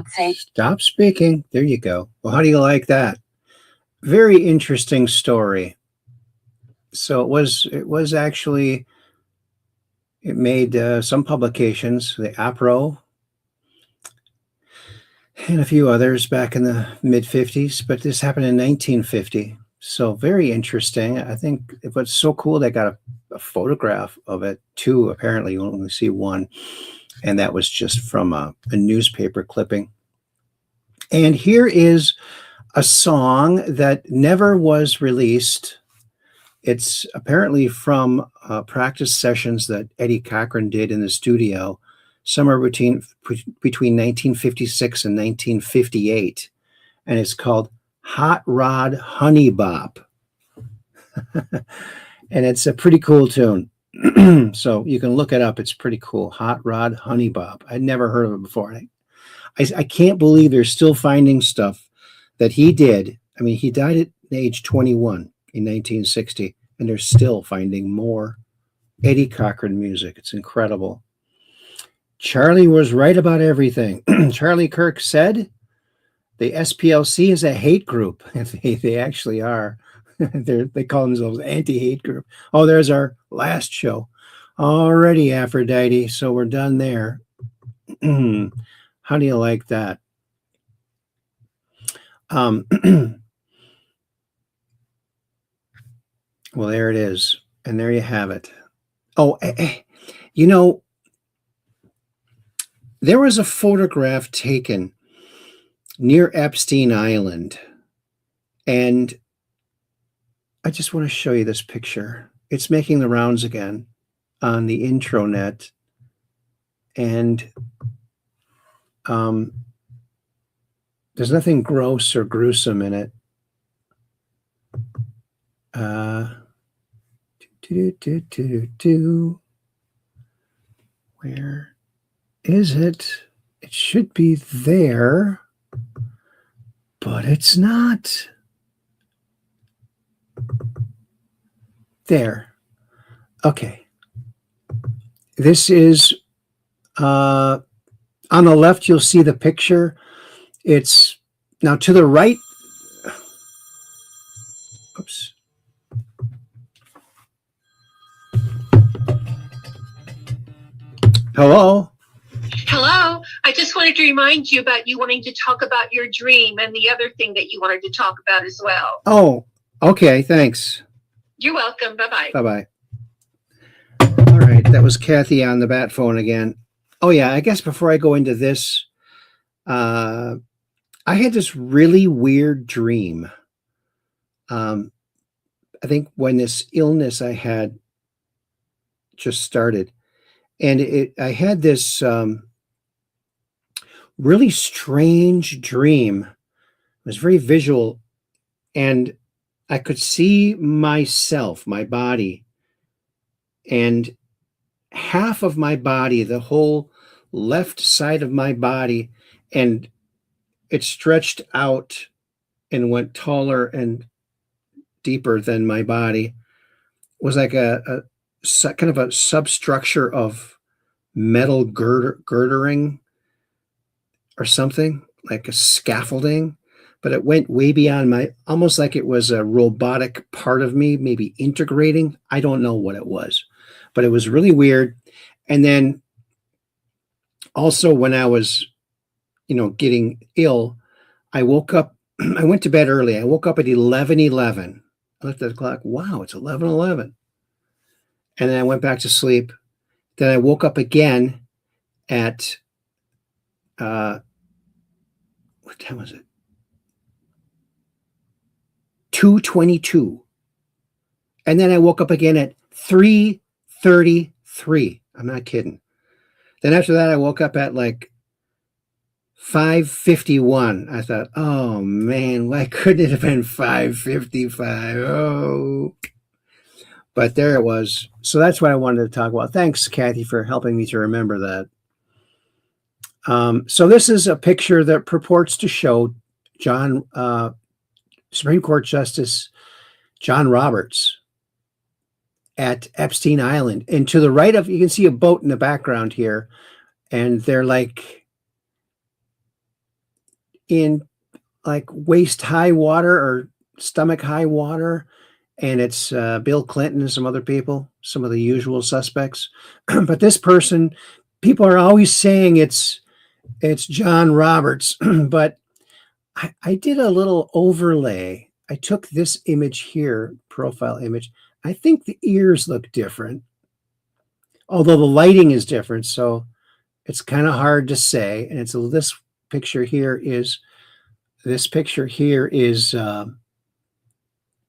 Okay. Stop speaking. There you go. Well, how do you like that? Very interesting story. So it was actually, it made some publications, the APRO and a few others back in the mid-50s, but this happened in 1950. So very interesting. I think what's so cool, they got a photograph of it too. Apparently you only see one, and that was just from a newspaper clipping. And here is a song that never was released. It's apparently from practice sessions that Eddie Cochran did in the studio somewhere between 1956 and 1958. And it's called Hot Rod Honey Bop. And it's a pretty cool tune. So you can look it up. It's pretty cool. Hot Rod Honey Bop. I'd never heard of it before. I can't believe they're still finding stuff that he did. I mean, he died at age 21 in 1960, and they're still finding more Eddie Cochran music. It's incredible. Charlie was right about everything. Charlie Kirk said the SPLC is a hate group. They actually are. They call themselves anti-hate group. Oh, there's our last show. Already, Aphrodite. So we're done there. How do you like that? Well, there it is. And there you have it. Oh, you know, there was a photograph taken near Epstein Island. And I just want to show you this picture. It's making the rounds again on the intranet. And there's nothing gross or gruesome in it. Where is it? It should be there, but it's not. There. Okay. This is on the left, you'll see the picture. It's now to the right. Oops. Hello. Hello. I just wanted to remind you about you wanting to talk about your dream and the other thing that you wanted to talk about as well. Oh, okay. Thanks. You're welcome. Bye-bye. Bye-bye. All right. That was Kathy on the bat phone again. Oh, yeah. I guess before I go into this, I had this really weird dream. I think when this illness I had just started, and I had this really strange dream. It was very visual, and I could see myself, my body, and half of my body, the whole left side of my body, and it stretched out and went taller and deeper than my body. It was like a kind of a substructure of metal girdering or something, like a scaffolding. but it went way beyond my, almost like it was a robotic part of me, maybe integrating. I don't know what it was, but it was really weird. And then also when I was, getting ill, I woke up, I went to bed early. I woke up at 11:11. I looked at the clock. Wow, it's 11:11. And then I went back to sleep. Then I woke up again at, what time was it? 2:22. And then I woke up again at 3:33. I'm not kidding. Then after that, I woke up at like 5:51. I thought, oh man, why couldn't it have been 5:55? Oh, but there it was. So that's what I wanted to talk about. Thanks, Kathy, for helping me to remember that. So this is a picture that purports to show Supreme Court Justice John Roberts at Epstein Island. And to the right of, you can see a boat in the background here, and they're like in like waist high water or stomach high water. And it's Bill Clinton and some other people, some of the usual suspects. But this person, people are always saying it's John Roberts, but I did a little overlay. I took this image here, profile image. I think the ears look different, although the lighting is different. So it's kind of hard to say. And this picture here is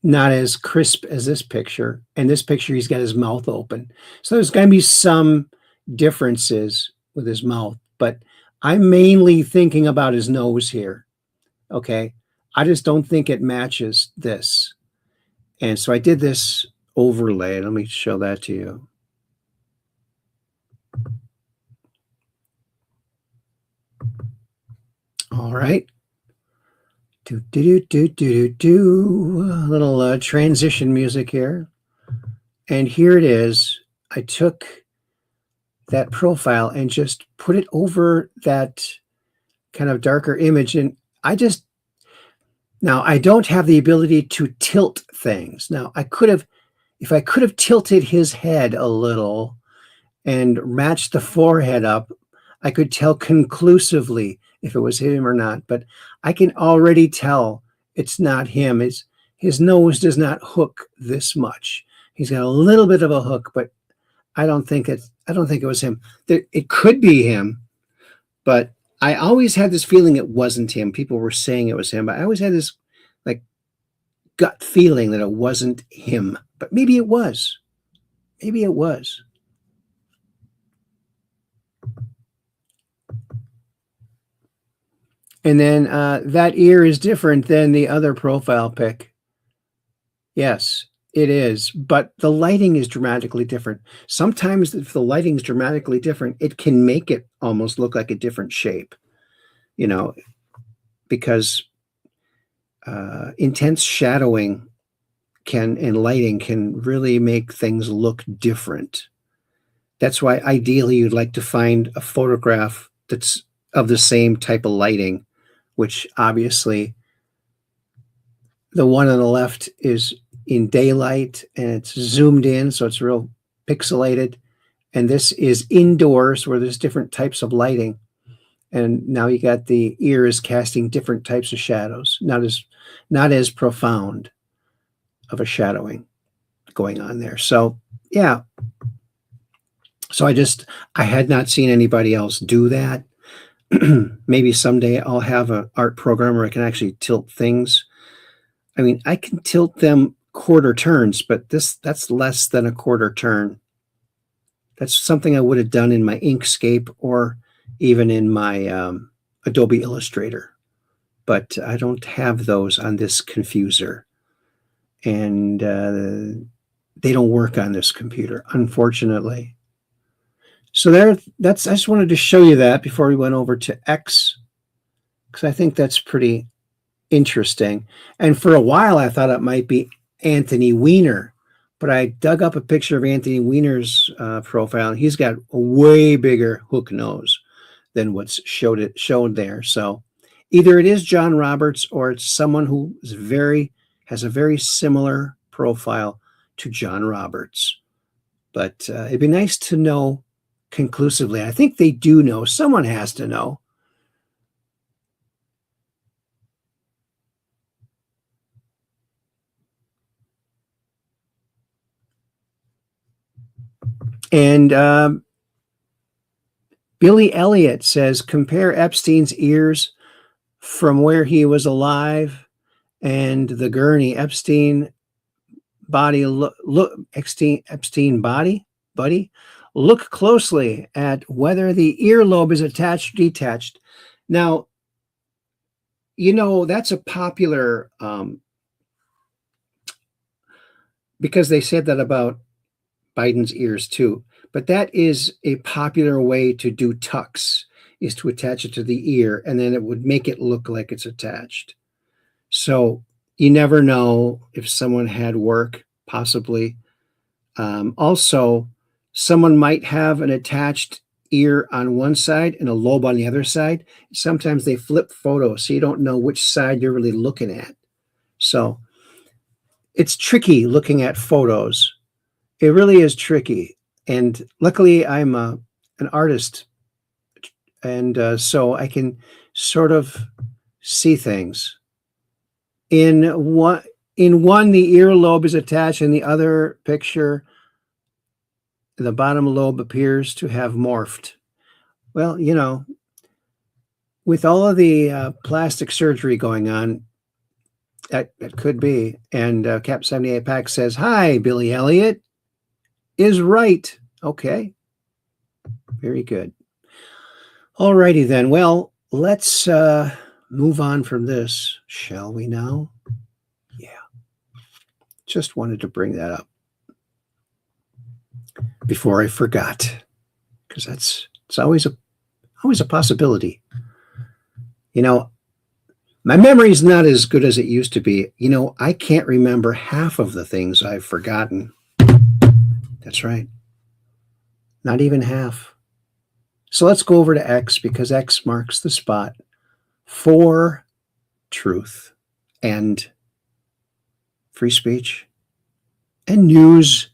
not as crisp as this picture. And this picture, he's got his mouth open. So there's going to be some differences with his mouth, but I'm mainly thinking about his nose here. Okay. I just don't think it matches this. And so I did this overlay. Let me show that to you. All right. A little transition music here. And here it is. I took that profile and just put it over that kind of darker image. And now I don't have the ability to tilt things. Now if I could have tilted his head a little and matched the forehead up, I could tell conclusively if it was him or not, but I can already tell it's not him. His nose does not hook this much. He's got a little bit of a hook, but I don't think it was him. It could be him, but I always had this feeling it wasn't him. People were saying it was him, but I always had this like gut feeling that it wasn't him, but maybe it was. Maybe it was. And then that ear is different than the other profile pic. Yes, it is. But the lighting is dramatically different. Sometimes if the lighting is dramatically different, it can make it almost look like a different shape, because intense shadowing and lighting can really make things look different. That's why ideally you'd like to find a photograph that's of the same type of lighting, which obviously the one on the left is in daylight and it's zoomed in, so it's real pixelated. And this is indoors where there's different types of lighting. And now you got the ears casting different types of shadows, not as profound of a shadowing going on there. So yeah. So I had not seen anybody else do that. Maybe someday I'll have an art program where I can actually tilt things. I mean, I can tilt them quarter turns, but that's less than a quarter turn. That's something I would have done in my Inkscape or even in my Adobe Illustrator. But I don't have those on this Confuser. And they don't work on this computer, unfortunately. So I just wanted to show you that before we went over to X, because I think that's pretty interesting. And for a while, I thought it might be Anthony Weiner, but I dug up a picture of Anthony Weiner's profile, and he's got a way bigger hook nose than what's showed there. So Either it is John Roberts or it's someone who has a very similar profile to John Roberts. But it'd be nice to know conclusively. I think they do know. Someone has to know. And Billy Elliott says, compare Epstein's ears from where he was alive and the gurney. Epstein body, Epstein body, buddy. Look closely at whether the earlobe is attached or detached. Now, that's a popular, because they said that about Biden's ears too, but that is a popular way to do tucks, is to attach it to the ear, and then it would make it look like it's attached. So you never know if someone had work, possibly. Also, someone might have an attached ear on one side and a lobe on the other side. Sometimes they flip photos, so you don't know which side you're really looking at. So it's tricky looking at photos. It really is tricky. And luckily, I'm an artist, and so I can sort of see things. In one, the earlobe is attached. In the other picture, the bottom lobe appears to have morphed. Well, with all of the plastic surgery going on, that could be. And Cap 78 Pack says, "Hi, Billy Elliott is right." Okay. Very good. All righty then. Well, let's move on from this, shall we now? Yeah. Just wanted to bring that up before I forgot, because it's always a possibility. My memory is not as good as it used to be. I can't remember half of the things I've forgotten. That's right. Not even half. So let's go over to X, because X marks the spot for truth and free speech and news.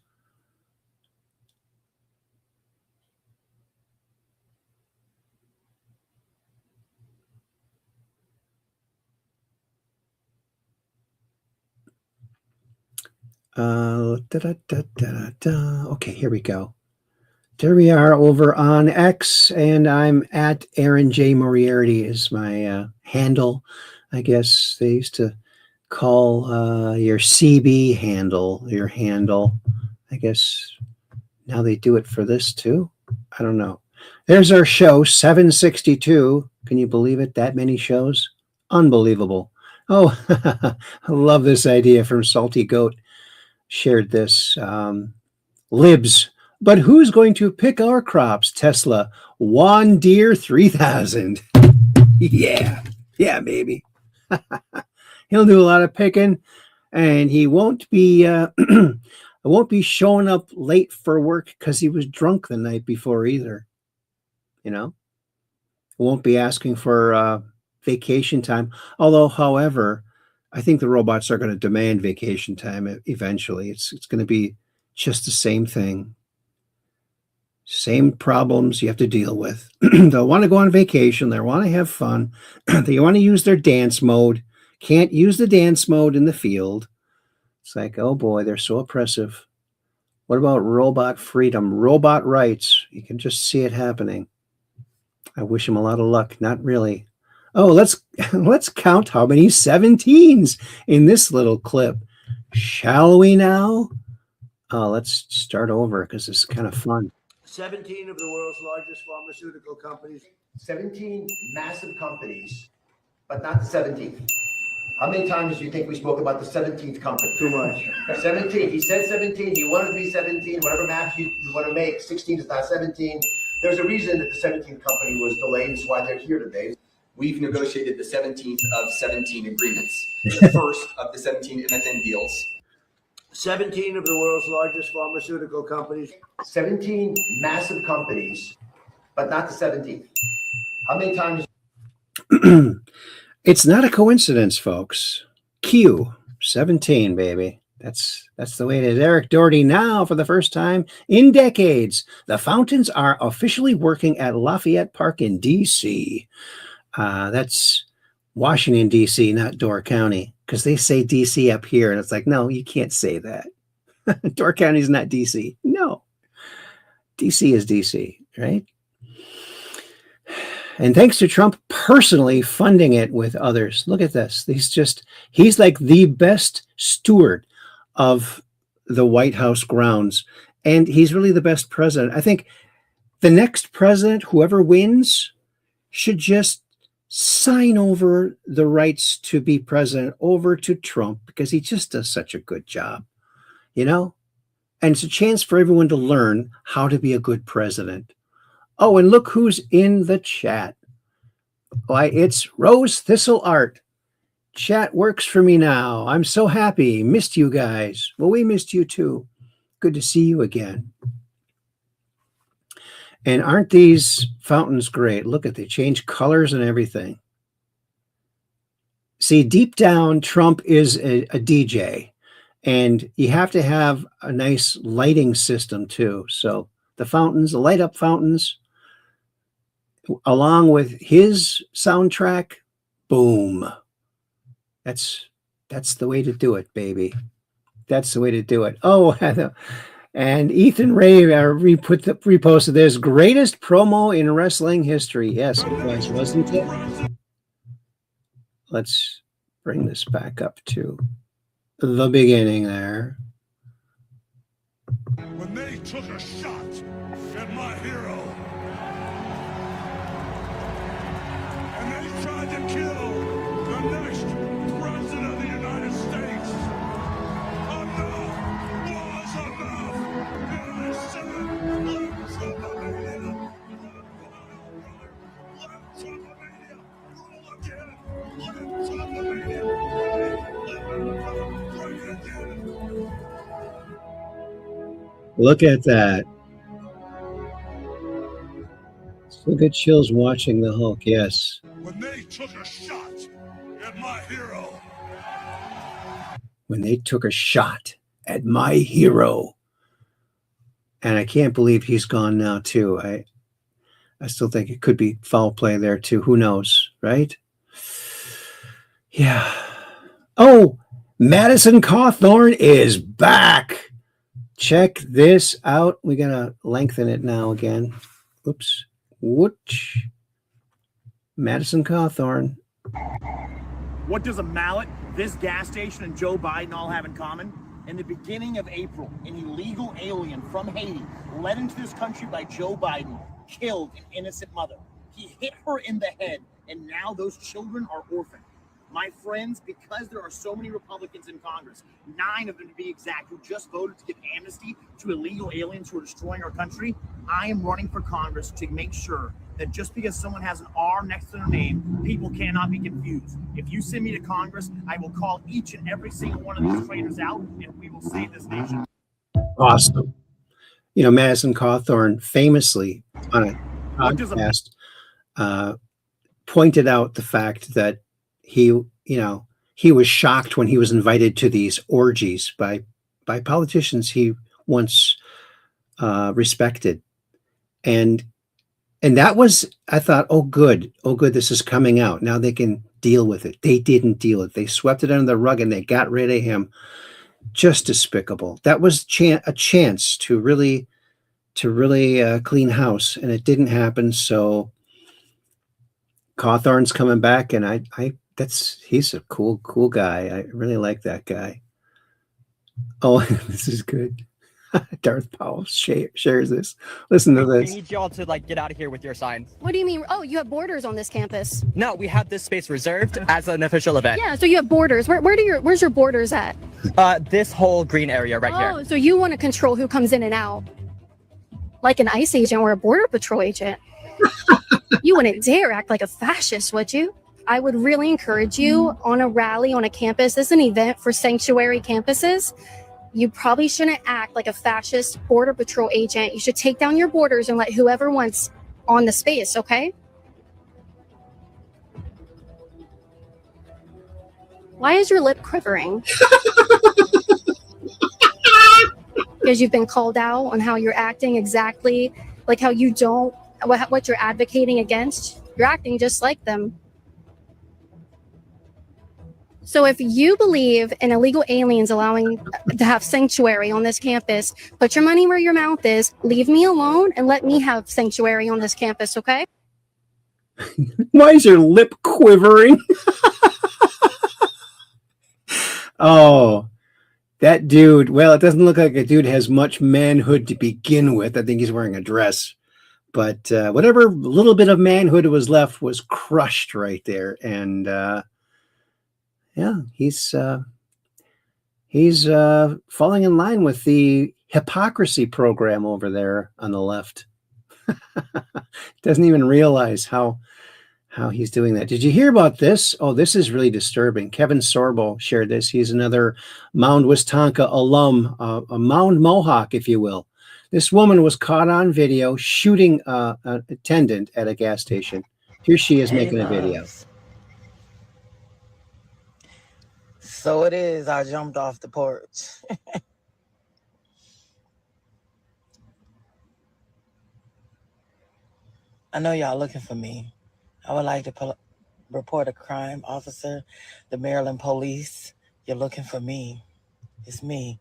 Okay, here we go. There we are over on X, and I'm at Aaron J. Moriarity is my handle. I guess they used to call your CB handle your handle. I guess now they do it for this too. I don't know. There's our show, 762. Can you believe it? That many shows? Unbelievable. Oh, I love this idea from Salty Goat. Shared this. Libs. But who's going to pick our crops? Tesla. Juan Deere 3000. Yeah, maybe. He'll do a lot of picking, and he won't be showing up late for work because he was drunk the night before either. Won't be asking for vacation time. Although, however, I think the robots are going to demand vacation time eventually. It's going to be just the same thing. Same problems you have to deal with. They'll want to go on vacation. They want to have fun. They want to use their dance mode. Can't use the dance mode in the field. It's like, oh boy, they're so oppressive. What about robot freedom, robot rights? You can just see it happening. I wish him a lot of luck. Not really. Oh, let's count how many 17s in this little clip. Shall we now? Let's start over because it's kind of fun. 17 of the world's largest pharmaceutical companies. 17 massive companies, but not the 17th. How many times do you think we spoke about the 17th company? Too much. 17. He said 17. You want it to be 17. Whatever math you want to make, 16 is not 17. There's a reason that the 17th company was delayed. That's why they're here today. We've negotiated the 17th of 17 agreements. The first of the 17 MFN deals. 17 of the world's largest pharmaceutical companies. 17 massive companies, but not the 17th. How many times? It's not a coincidence, folks. Q17, baby. That's the way it is. Eric Doherty, now for the first time in decades, the fountains are officially working at Lafayette Park in D.C. That's Washington, D.C., not Door County, because they say D.C. up here, and it's like, no, you can't say that. Door County is not D.C. No. D.C. is D.C., right? And thanks to Trump personally funding it with others. Look at this. He's like the best steward of the White House grounds. And he's really the best president. I think the next president, whoever wins, should just sign over the rights to be president over to Trump, because he just does such a good job, you know? And it's a chance for everyone to learn how to be a good president. Oh, and look who's in the chat. Why, it's Rose Thistle Art. Chat works for me now. I'm so happy. Missed you guys. Well, we missed you too. Good to see you again. And aren't these fountains great? Look at, they change colors and everything. See, deep down, Trump is a DJ. And you have to have a nice lighting system too. So the fountains, the light up fountains, along with his soundtrack, boom. That's the way to do it, baby. That's the way to do it. Oh, and Ethan Ray reposted this greatest promo in wrestling history. Yes, it was, wasn't it? Let's bring this back up to the beginning there. When they took a shot at my hero, and they tried to kill the next president of the United States, enough was enough. And I said, let Trump-a-mania, let Trump-a-mania roll again. Let Trump-a-mania bring it again. Look at that. Still get chills watching the Hulk, yes. When they took a shot at my hero. When they took a shot at my hero. And I can't believe he's gone now, too. I still think it could be foul play there, too. Who knows, right? Yeah. Oh, Madison Cawthorn is back. Check this out. We're going to lengthen it now again. Oops. Whoosh. Madison Cawthorn. What does a mallet, this gas station, and Joe Biden all have in common? In the beginning of April, an illegal alien from Haiti, led into this country by Joe Biden, killed an innocent mother. He hit her in the head, and now those children are orphaned. My friends, because there are so many Republicans in Congress, 9 of them to be exact, who just voted to give amnesty to illegal aliens who are destroying our country, I am running for Congress to make sure that just because someone has an R next to their name, people cannot be confused. If you send me to Congress, I will call each and every single one of these traitors out, and we will save this nation. Awesome. You know, Madison Cawthorn famously on a podcast pointed out the fact that he was shocked when he was invited to these orgies by politicians he once respected. And that was, I thought, oh good, this is coming out. Now they can deal with it. They didn't deal with it. They swept it under the rug and they got rid of him. Just despicable. That was a chance to really clean house, and it didn't happen. So Cawthorn's coming back, and he's a cool guy. I really like that guy. Oh, this is good. Darth Powell shares this. Listen to this. We need y'all to get out of here with your signs. What do you mean? Oh, you have borders on this campus. No, we have this space reserved as an official event. Yeah, so you have borders. Where's your borders at? This whole green area right here. Oh, so you want to control who comes in and out. Like an ICE agent or a border patrol agent. You wouldn't dare act like a fascist, would you? I would really encourage you on a rally on a campus. This is an event for sanctuary campuses. You probably shouldn't act like a fascist border patrol agent. You should take down your borders and let whoever wants on the space, okay? Why is your lip quivering? Because you've been called out on how you're acting exactly like how you don't, what you're advocating against. You're acting just like them. So if you believe in illegal aliens allowing to have sanctuary on this campus, put your money where your mouth is, leave me alone, and let me have sanctuary on this campus, okay? Why is your lip quivering? Oh, that dude. Well, it doesn't look like a dude has much manhood to begin with. I think he's wearing a dress. But whatever little bit of manhood was left was crushed right there. And yeah, he's falling in line with the hypocrisy program over there on the left. Doesn't even realize how he's doing that. Did you hear about this? Oh, this is really disturbing. Kevin Sorbo shared this. He's another Mound Wisconka alum, a Mound Mohawk, if you will. This woman was caught on video shooting an attendant at a gas station. Here she is making a video. So it is. I jumped off the porch. I know y'all looking for me. I would like to report a crime, officer. The Maryland police. You're looking for me. It's me.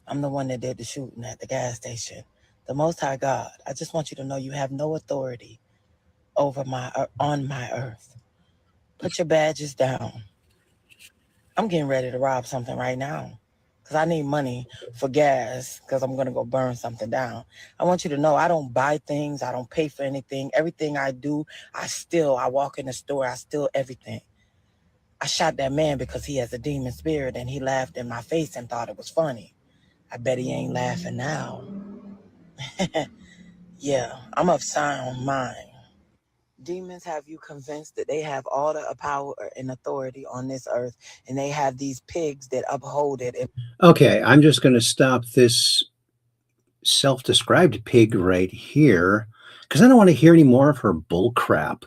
I'm the one that did the shooting at the gas station. The Most High God. I just want you to know you have no authority over on my earth. Put your badges down. I'm getting ready to rob something right now because I need money for gas because I'm going to go burn something down. I want you to know I don't buy things. I don't pay for anything. Everything I do, I steal. I walk in the store. I steal everything. I shot that man because he has a demon spirit and he laughed in my face and thought it was funny. I bet he ain't laughing now. Yeah, I'm of sound mind. Demons have you convinced that they have all the power and authority on this earth, and they have these pigs that uphold it. Okay, I'm just going to stop this self-described pig right here because I don't want to hear any more of her bull crap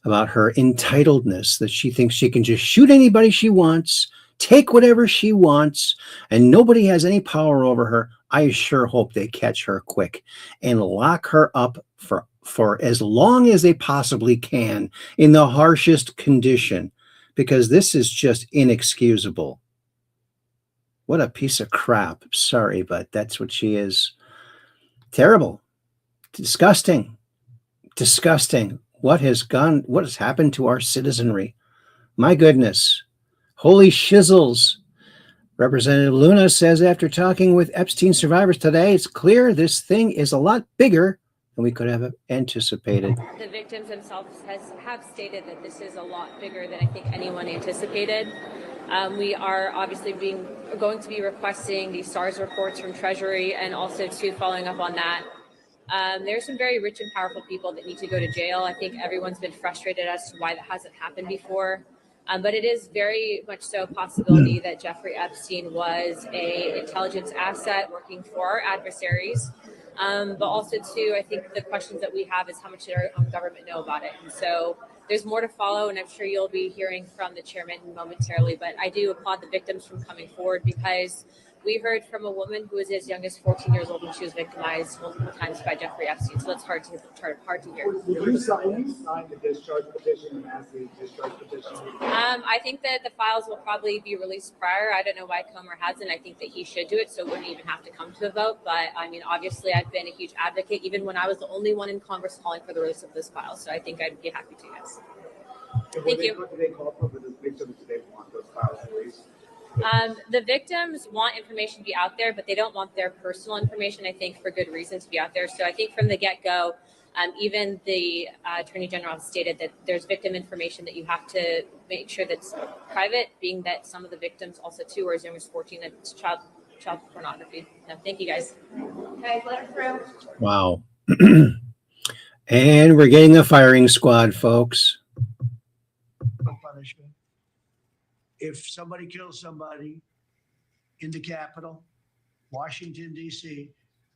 about her entitledness, that she thinks she can just shoot anybody she wants, take whatever she wants, and nobody has any power over her. I sure hope they catch her quick and lock her up for as long as they possibly can in the harshest condition, because this is just inexcusable. What a piece of crap. Sorry, but that's what she is. Terrible. Disgusting. Disgusting. What has happened to our citizenry? My goodness. Holy shizzles. Representative Luna says after talking with Epstein survivors today, it's clear this thing is a lot bigger than we could have anticipated. The victims themselves have stated that this is a lot bigger than I think anyone anticipated. We are obviously going to be requesting the SARS reports from Treasury, and also too following up on that. There's some very rich and powerful people that need to go to jail. I think everyone's been frustrated as to why that hasn't happened before. But it is very much so a possibility that Jeffrey Epstein was an intelligence asset working for our adversaries. But also, too, I think the questions that we have is how much did our own government know about it? And so there's more to follow, and I'm sure you'll be hearing from the chairman momentarily. But I do applaud the victims from coming forward, because we heard from a woman who was as young as 14 years old when she was victimized multiple times by Jeffrey Epstein. So that's hard to hear. Did you sign the discharge petition and ask the discharge petition? I think that the files will probably be released prior. I don't know why Comer hasn't. I think that he should do it, so it wouldn't even have to come to a vote. But I mean, obviously, I've been a huge advocate, even when I was the only one in Congress calling for the release of this file. So I think I'd be happy to, yes. Thank you. What do they call for the victims? Do they want those files released? The victims want information to be out there, but they don't want their personal information, I think, for good reason to be out there. So I think from the get-go, even the Attorney General has stated that there's victim information that you have to make sure that's private, being that some of the victims also, too, are as young as 14, that's child pornography. No, thank you, guys. Okay, let her through. Wow. And we're getting the firing squad, folks. Punishment. If somebody kills somebody in the Capitol, Washington, D.C.,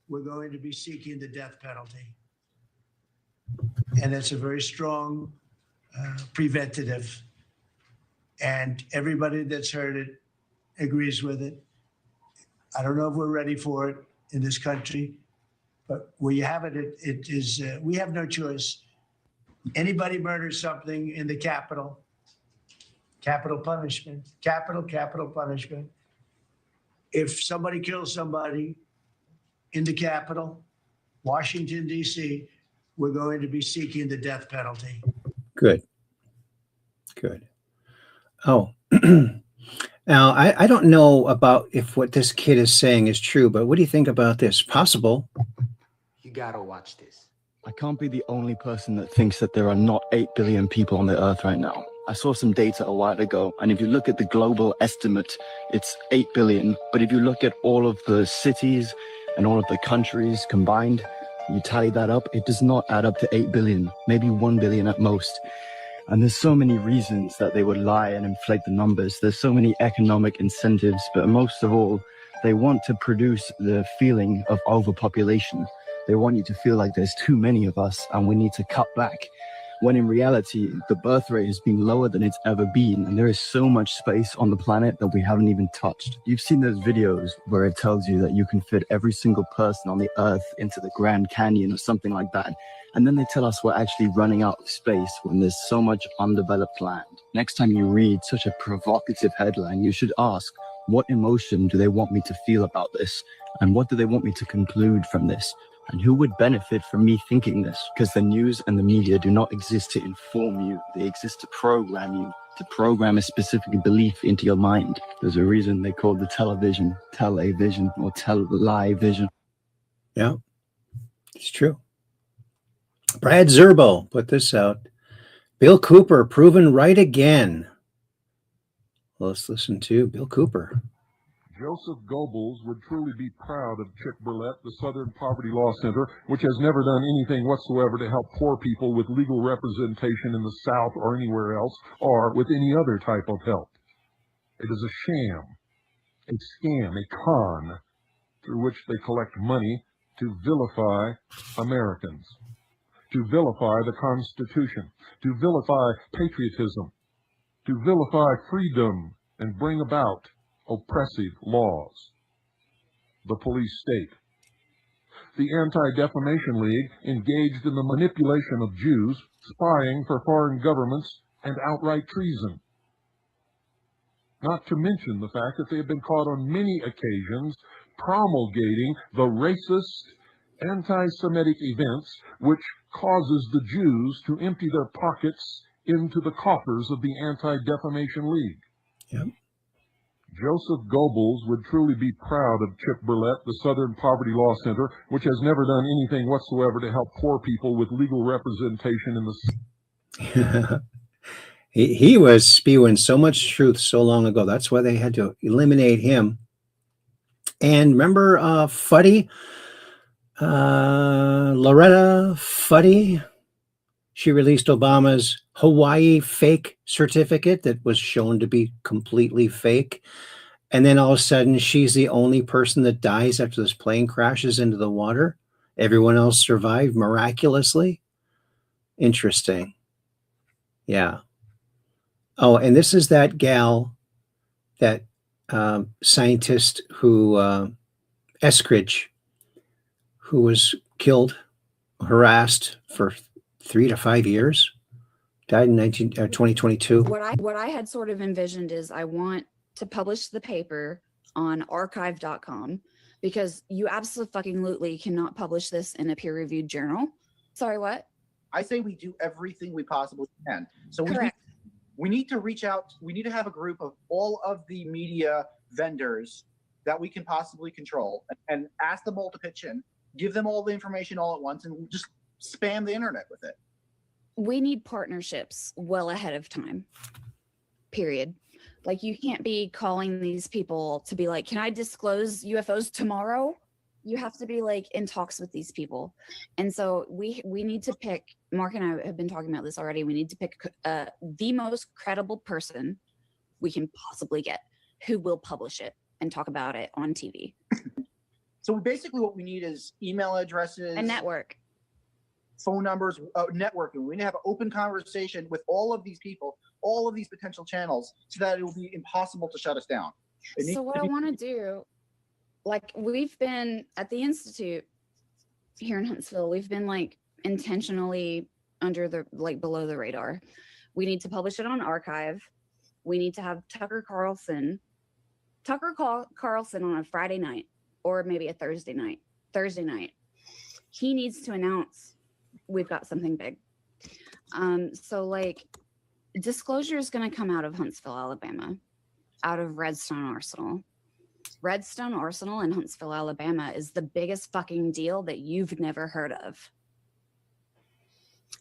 we're going to be seeking the death penalty. And it's a very strong preventative. and everybody that's heard it agrees with it. I don't know if we're ready for it in this country, but where you have it, it is, we have no choice. Anybody murders something in the Capitol, capital punishment, capital punishment. If somebody kills somebody in the Capitol, Washington, D.C., we're going to be seeking the death penalty. Good. Good. Oh, now I don't know about if what this kid is saying is true, but what do you think about this? Possible. You gotta watch this. I can't be the only person that thinks that there are not 8 billion people on the earth right now. I saw some data a while ago, and if you look at the global estimate, it's 8 billion. But if you look at all of the cities and all of the countries combined, you tally that up, it does not add up to 8 billion, maybe 1 billion at most. And there's so many reasons that they would lie and inflate the numbers. There's so many economic incentives, but most of all, they want to produce the feeling of overpopulation. They want you to feel like there's too many of us and we need to cut back. When in reality, the birth rate has been lower than it's ever been, and there is so much space on the planet that we haven't even touched. You've seen those videos where it tells you that you can fit every single person on the earth into the Grand Canyon or something like that. And then they tell us we're actually running out of space when there's so much undeveloped land. Next time you read such a provocative headline, you should ask, what emotion do they want me to feel about this? And what do they want me to conclude from this? And who would benefit from me thinking this? Because the news and the media do not exist to inform you. They exist to program you, to program a specific belief into your mind. There's a reason they call the television television or tele-vision. Yeah, it's true. Brad Zerbo put this out. Bill Cooper proven right again. Well, let's listen to Bill Cooper. Joseph Goebbels would truly be proud of Chick Burlett, the Southern Poverty Law Center, which has never done anything whatsoever to help poor people with legal representation in the South or anywhere else, or with any other type of help. It is a sham, a scam, a con, through which they collect money to vilify Americans, to vilify the Constitution, to vilify patriotism, to vilify freedom, and bring about oppressive laws. The police state. The Anti-Defamation League engaged in the manipulation of Jews, spying for foreign governments, and outright treason. Not to mention the fact that they have been caught on many occasions promulgating the racist, anti-Semitic events which causes the Jews to empty their pockets into the coffers of the Anti-Defamation League. Yep. Joseph Goebbels would truly be proud of Chick Burlett, the Southern Poverty Law Center, which has never done anything whatsoever to help poor people with legal representation in the... He was spewing so much truth so long ago. That's why they had to eliminate him. And remember Fuddy? Loretta Fuddy? She released Obama's Hawaii fake certificate that was shown to be completely fake. And then all of a sudden, she's the only person that dies after this plane crashes into the water. Everyone else survived miraculously. Interesting. Yeah. Oh, and this is that gal, that scientist who, Eskridge, who was killed, harassed for 3 to 5 years, died in 2022. What I had sort of envisioned is I want to publish the paper on archive.com because you absolutely cannot publish this in a peer-reviewed journal. Sorry, what? I say we do everything we possibly can. So we need to reach out. We need to have a group of all of the media vendors that we can possibly control and ask them all to pitch in, give them all the information all at once, and just spam the internet with it. We need partnerships well ahead of time, period. Like, you can't be calling these people to be like, can I disclose UFOs tomorrow? You have to be like in talks with these people. And so we need to pick, Mark and I have been talking about this already. We need to pick the most credible person we can possibly get who will publish it and talk about it on TV. So basically what we need is email addresses. A network. Phone numbers, networking. We need to have an open conversation with all of these people all of these potential channels so that it will be impossible to shut us down. So what I want to do, like we've been at the Institute here in Huntsville, we've been like intentionally under the, like below the radar. We need to publish it on archive. We need to have Tucker Carlson on a Friday night or maybe a Thursday night. He needs to announce we've got something big. So like disclosure is going to come out of Huntsville, Alabama, out of Redstone Arsenal. Redstone Arsenal in Huntsville, Alabama is the biggest fucking deal that you've never heard of.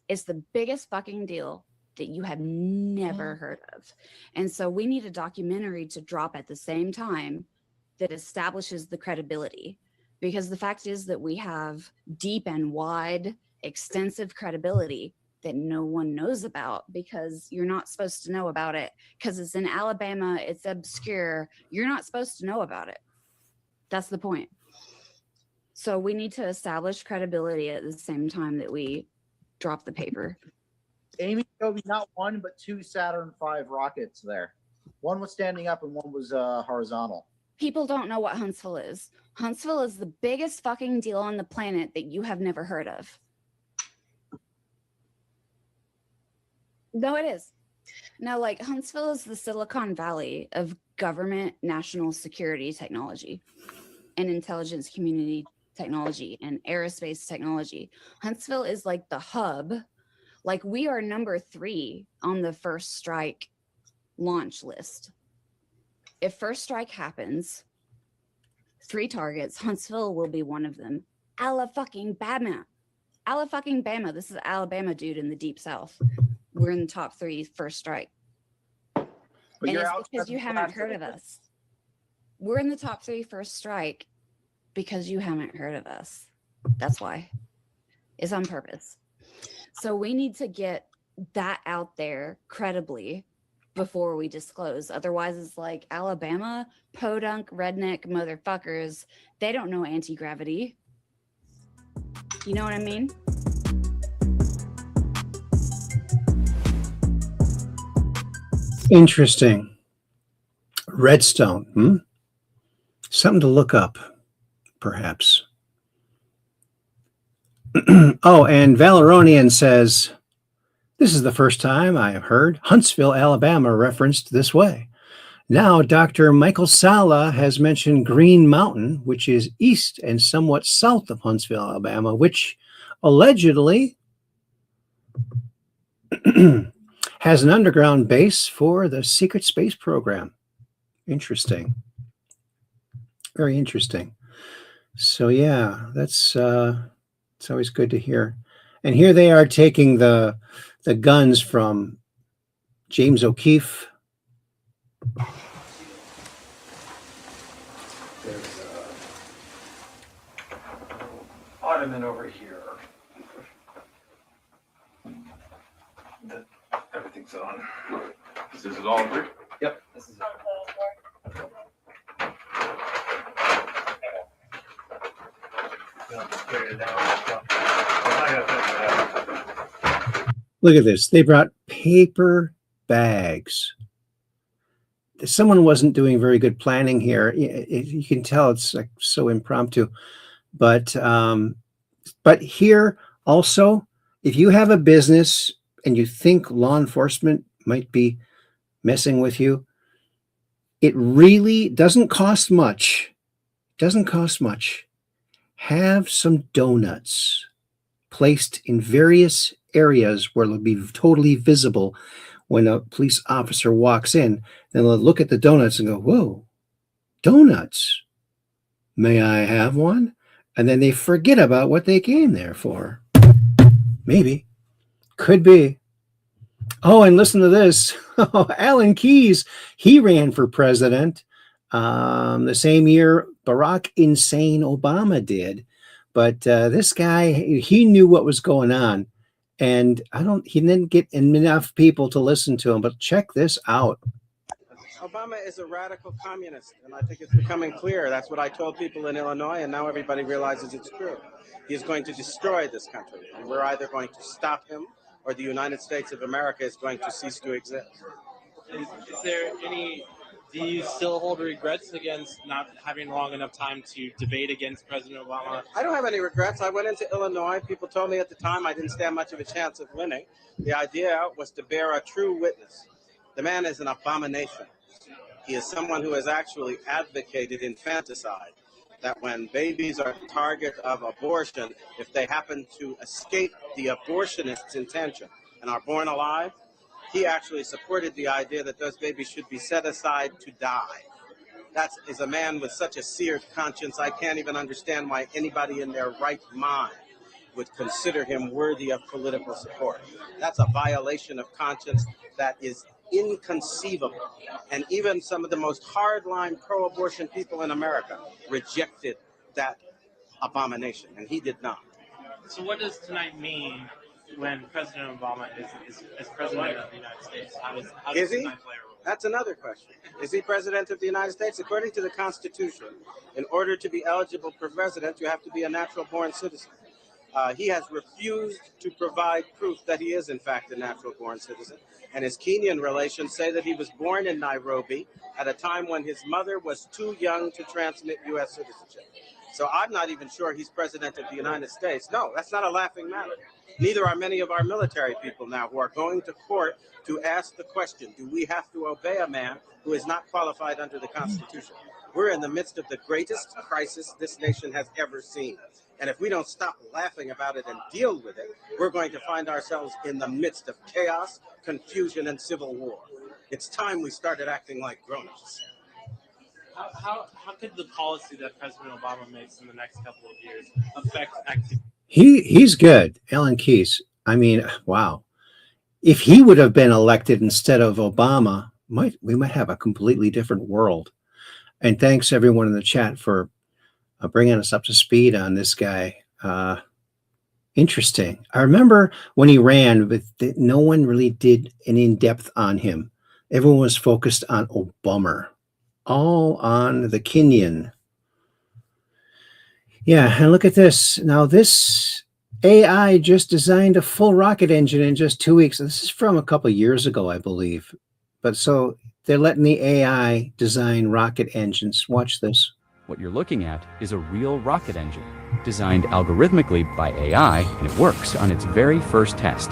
It's the biggest fucking deal that you have never heard of. And so we need a documentary to drop at the same time that establishes the credibility. Because the fact is that we have deep and wide, extensive credibility that no one knows about because you're not supposed to know about it because it's in Alabama, it's obscure. You're not supposed to know about it. That's the point. So we need to establish credibility at the same time that we drop the paper. Amy showed me not one, but 2 Saturn V rockets there. One was standing up and one was horizontal. People don't know what Huntsville is. Huntsville is the biggest fucking deal on the planet that you have never heard of. No, it is. Now, like Huntsville is the Silicon Valley of government national security technology and intelligence community technology and aerospace technology. Huntsville is like the hub. Like we are number 3 on the first strike launch list. If first strike happens, 3 targets, Huntsville will be one of them. Alabama. This is Alabama dude in the deep south. We're in the top 3 first strike. And it's because you haven't heard of us. We're in the top 3 first strike because you haven't heard of us. That's why. It's on purpose. So we need to get that out there credibly before we disclose. Otherwise, it's like Alabama, podunk, redneck motherfuckers. They don't know anti-gravity. You know what I mean? Interesting. Redstone. Something to look up, perhaps. Oh, and Valeronian says, this is the first time I have heard Huntsville, Alabama referenced this way. Now, Dr. Michael Sala has mentioned Green Mountain, which is east and somewhat south of Huntsville, Alabama, which allegedly has an underground base for the secret space program. Interesting. Very interesting. So, yeah, that's it's always good to hear. And here they are taking the guns from James O'Keefe. There's ottoman over here. Everything's on. This is all good? Yep, this is it. Look at this. They brought paper bags. Someone wasn't doing very good planning here. You can tell it's like so impromptu. But here also, if you have a business and you think law enforcement might be messing with you, it really doesn't cost much. Doesn't cost much. Have some donuts placed in various areas where it'll be totally visible when a police officer walks in. Then they'll look at the donuts and go, whoa, donuts. May I have one? And then they forget about what they came there for. Maybe. Could be. Oh, and listen to this. Alan Keyes, he ran for president the same year Barack Insane Obama did. But this guy, he knew what was going on. And he didn't get enough people to listen to him. But check this out. Obama is a radical communist, and I think it's becoming clear. That's what I told people in Illinois, and now everybody realizes it's true. He's going to destroy this country, and we're either going to stop him or the United States of America is going to cease to exist. Is there any, do you still hold regrets against not having long enough time to debate against President Obama? I don't have any regrets. I went into Illinois. People told me at the time I didn't stand much of a chance of winning. The idea was to bear a true witness. The man is an abomination. He is someone who has actually advocated infanticide, that when babies are the target of abortion, if they happen to escape the abortionist's intention and are born alive, he actually supported the idea that those babies should be set aside to die. That is a man with such a seared conscience, I can't even understand why anybody in their right mind would consider him worthy of political support. That's a violation of conscience that is inconceivable. And even some of the most hardline pro-abortion people in America rejected that abomination, and he did not. So what does tonight mean when President Obama is president of the United States? How does Is he? tonight play a role? That's another question. Is he president of the United States? According to the Constitution, in order to be eligible for president, you have to be a natural-born citizen. He has refused to provide proof that he is, in fact, a natural-born citizen. And his Kenyan relations say that he was born in Nairobi at a time when his mother was too young to transmit U.S. citizenship. So I'm not even sure he's president of the United States. No, that's not a laughing matter. Neither are many of our military people now who are going to court to ask the question, do we have to obey a man who is not qualified under the Constitution? We're in the midst of the greatest crisis this nation has ever seen. And if we don't stop laughing about it and deal with it, we're going to find ourselves in the midst of chaos, confusion, and civil war. It's time we started acting like grown-ups. How could the policy that President Obama makes in the next couple of years affect activity? He's good, Alan Keyes. I mean, wow. If he would have been elected instead of Obama, we might have a completely different world. And thanks everyone in the chat for bringing us up to speed on this guy. Interesting. I remember when he ran, but no one really did an in-depth on him. Everyone was focused on Obama, all on the Kenyan. Yeah, and look at this. Now this AI just designed a full rocket engine in just 2 weeks. This is from a couple of years ago, I believe. But so they're letting the AI design rocket engines. Watch this. What you're looking at is a real rocket engine, designed algorithmically by AI, and it works on its very first test.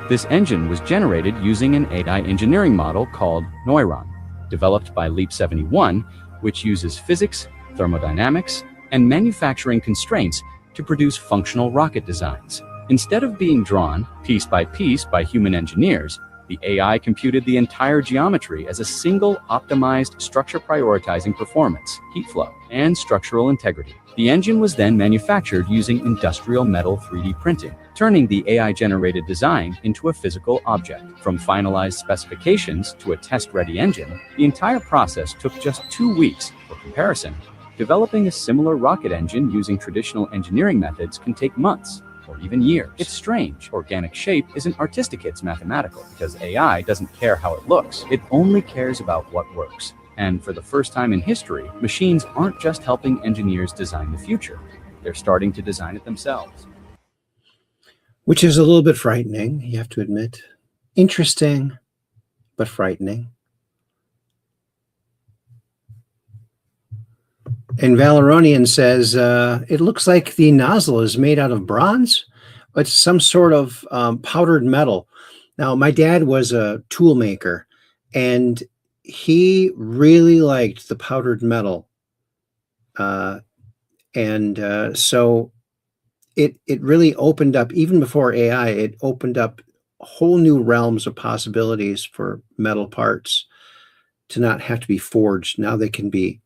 This engine was generated using an AI engineering model called Neuron, developed by Leap 71, which uses physics, thermodynamics, and manufacturing constraints to produce functional rocket designs. Instead of being drawn piece by human engineers, the AI computed the entire geometry as a single optimized structure prioritizing performance, heat flow, and structural integrity. The engine was then manufactured using industrial metal 3D printing, turning the AI-generated design into a physical object. From finalized specifications to a test-ready engine, the entire process took just 2 weeks. For comparison, developing a similar rocket engine using traditional engineering methods can take months, or even years. It's strange. Organic shape isn't artistic, it's mathematical, because AI doesn't care how it looks. It only cares about what works. And for the first time in history, machines aren't just helping engineers design the future. They're starting to design it themselves. Which is a little bit frightening, you have to admit. Interesting, but frightening. And Valeronian says, it looks like the nozzle is made out of bronze. It's some sort of powdered metal. Now, my dad was a tool maker, and he really liked the powdered metal. So it really opened up, even before AI, it opened up whole new realms of possibilities for metal parts to not have to be forged. Now they can be,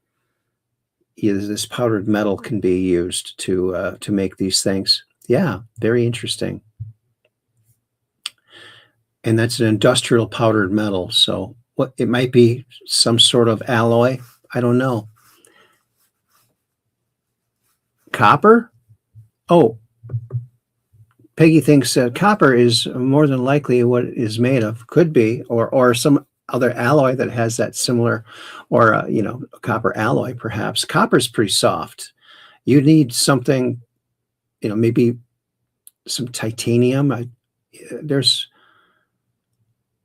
this powdered metal can be used to make these things. Yeah, very interesting. And that's an industrial powdered metal. So what it might be, some sort of alloy. I don't know. Copper? Oh, Peggy thinks copper is more than likely what it is made of. Could be, or some other alloy that has that similar, or a copper alloy perhaps. Copper's pretty soft. You need something, maybe some titanium. there's,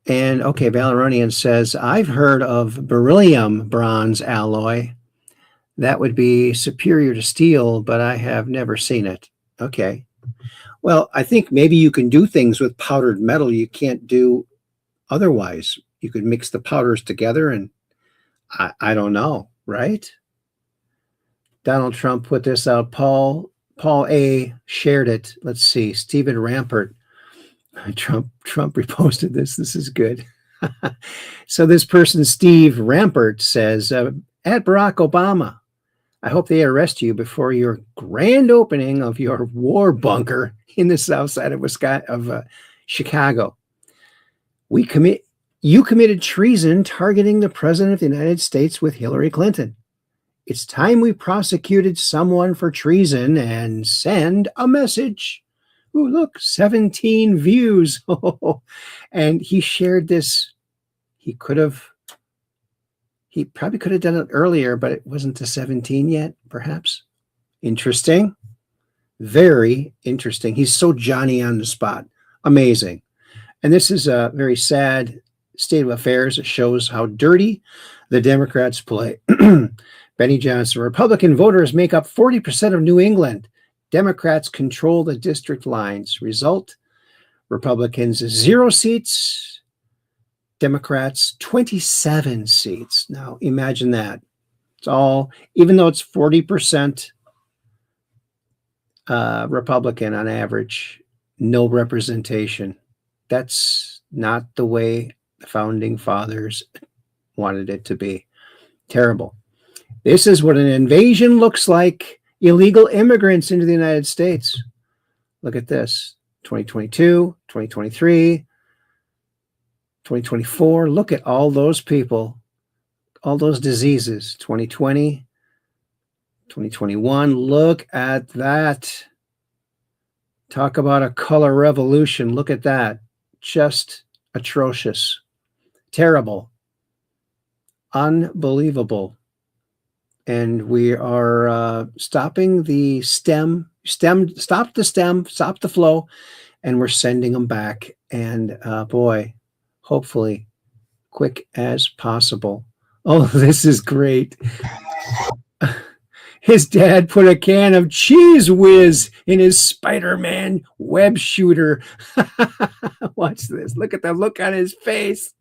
and okay, Valeronian says, I've heard of beryllium bronze alloy. That would be superior to steel, but I have never seen it. Okay. Well, I think maybe you can do things with powdered metal you can't do otherwise. You could mix the powders together, and I don't know, right? Donald Trump put this out. Paul A. shared it. Let's see. Stephen Rampart. Trump reposted this. This is good. So this person, Steve Rampart, says, at Barack Obama, I hope they arrest you before your grand opening of your war bunker in the south side of Chicago. You committed treason targeting the president of the United States with Hillary Clinton. It's time we prosecuted someone for treason and send a message. Ooh, look, 17 views. And he shared this. He probably could have done it earlier, but it wasn't to 17 yet, perhaps. Interesting. Very interesting. He's so Johnny on the spot. Amazing. And this is a very sad state of affairs. It shows how dirty the Democrats play. Benny Johnson, Republican voters make up 40% of New England. Democrats control the district lines. Result, Republicans 0 seats, Democrats 27 seats. Now imagine that. It's all, even though it's 40% Republican on average, no representation. That's not the way the founding fathers wanted it to be. Terrible. This is what an invasion looks like. Illegal immigrants into the United States. Look at this. 2022, 2023, 2024. Look at all those people, all those diseases. 2020, 2021. Look at that. Talk about a color revolution. Look at that. Just atrocious. Terrible. Unbelievable. And we are stopping the stop the flow, and we're sending them back. And boy, hopefully quick as possible. Oh, this is great. His dad put a can of Cheese Whiz in his Spider-Man web shooter. Watch this. Look at the look on his face.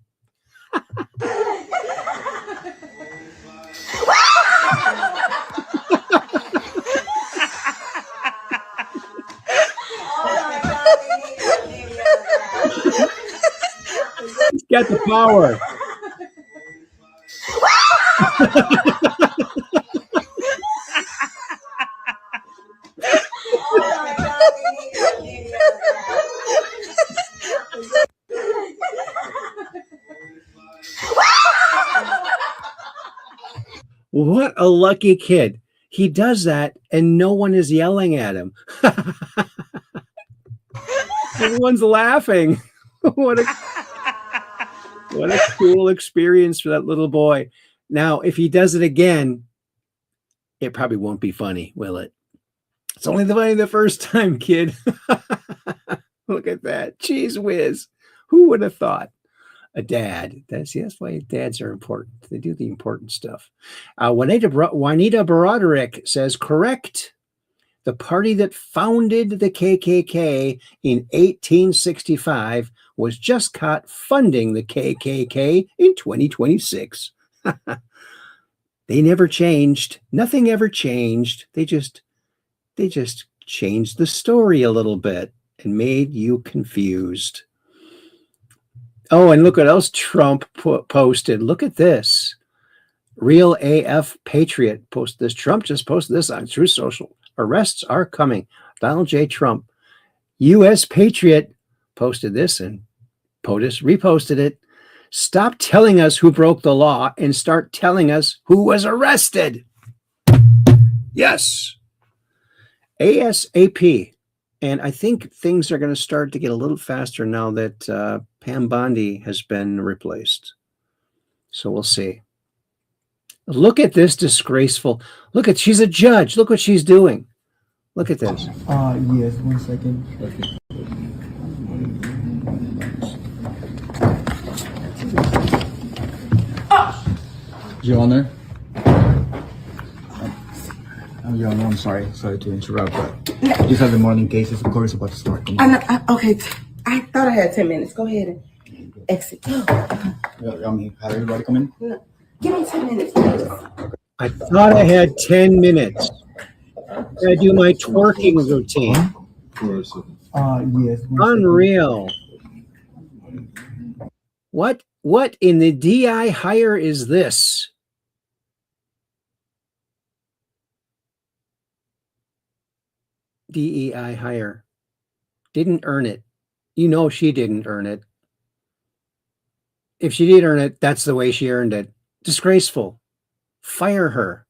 He's got the power. What a lucky kid. He does that and no one is yelling at him. Everyone's laughing. What a cool experience for that little boy. Now, if he does it again, it probably won't be funny, will it? It's only funny the first time, kid. Look at that. Cheese Whiz. Who would have thought? A dad. That's why dads are important. They do the important stuff. Juanita Broderick says, correct. The party that founded the KKK in 1865 was just caught funding the KKK in 2026. They never changed. Nothing ever changed. They just changed the story a little bit and made you confused. Oh, and look what else Trump posted. Look at this. Real AF Patriot posted this. Trump just posted this on Truth Social. Arrests are coming. Donald J. Trump. U.S. Patriot posted this, and POTUS reposted it. Stop telling us who broke the law and start telling us who was arrested. Yes. ASAP. And I think things are going to start to get a little faster now that Pam Bondi has been replaced. So we'll see. Look at this disgraceful. She's a judge. Look what she's doing. Look at this. Yes, 1 second. Your Honor. Your Honor, I'm sorry to interrupt, but these are the morning cases. Of course, about to start. Okay, I thought I had 10 minutes. Go ahead and exit. Had everybody come in? No. Give me 10 minutes, please. I thought I had 10 minutes. I do my twerking routine. Yes. Unreal. What in the DI hire is this? DEI hire. Didn't earn it. You know she didn't earn it. If she did earn it, that's the way she earned it. Disgraceful. Fire her.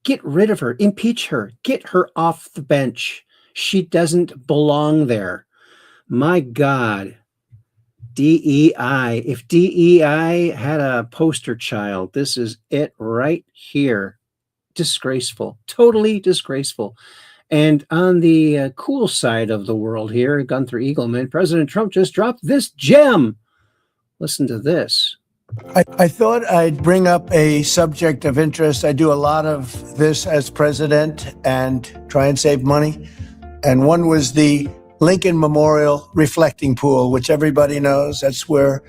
Get rid of her. Impeach her. Get her off the bench. She doesn't belong there. My God. DEI. If DEI had a poster child, this is it right here. Disgraceful. Totally disgraceful. And on the cool side of the world here, Gunther Eagleman, President Trump just dropped this gem. Listen to this. I thought I'd bring up a subject of interest. I do a lot of this as president and try and save money. And one was the Lincoln Memorial Reflecting Pool, which everybody knows. That's where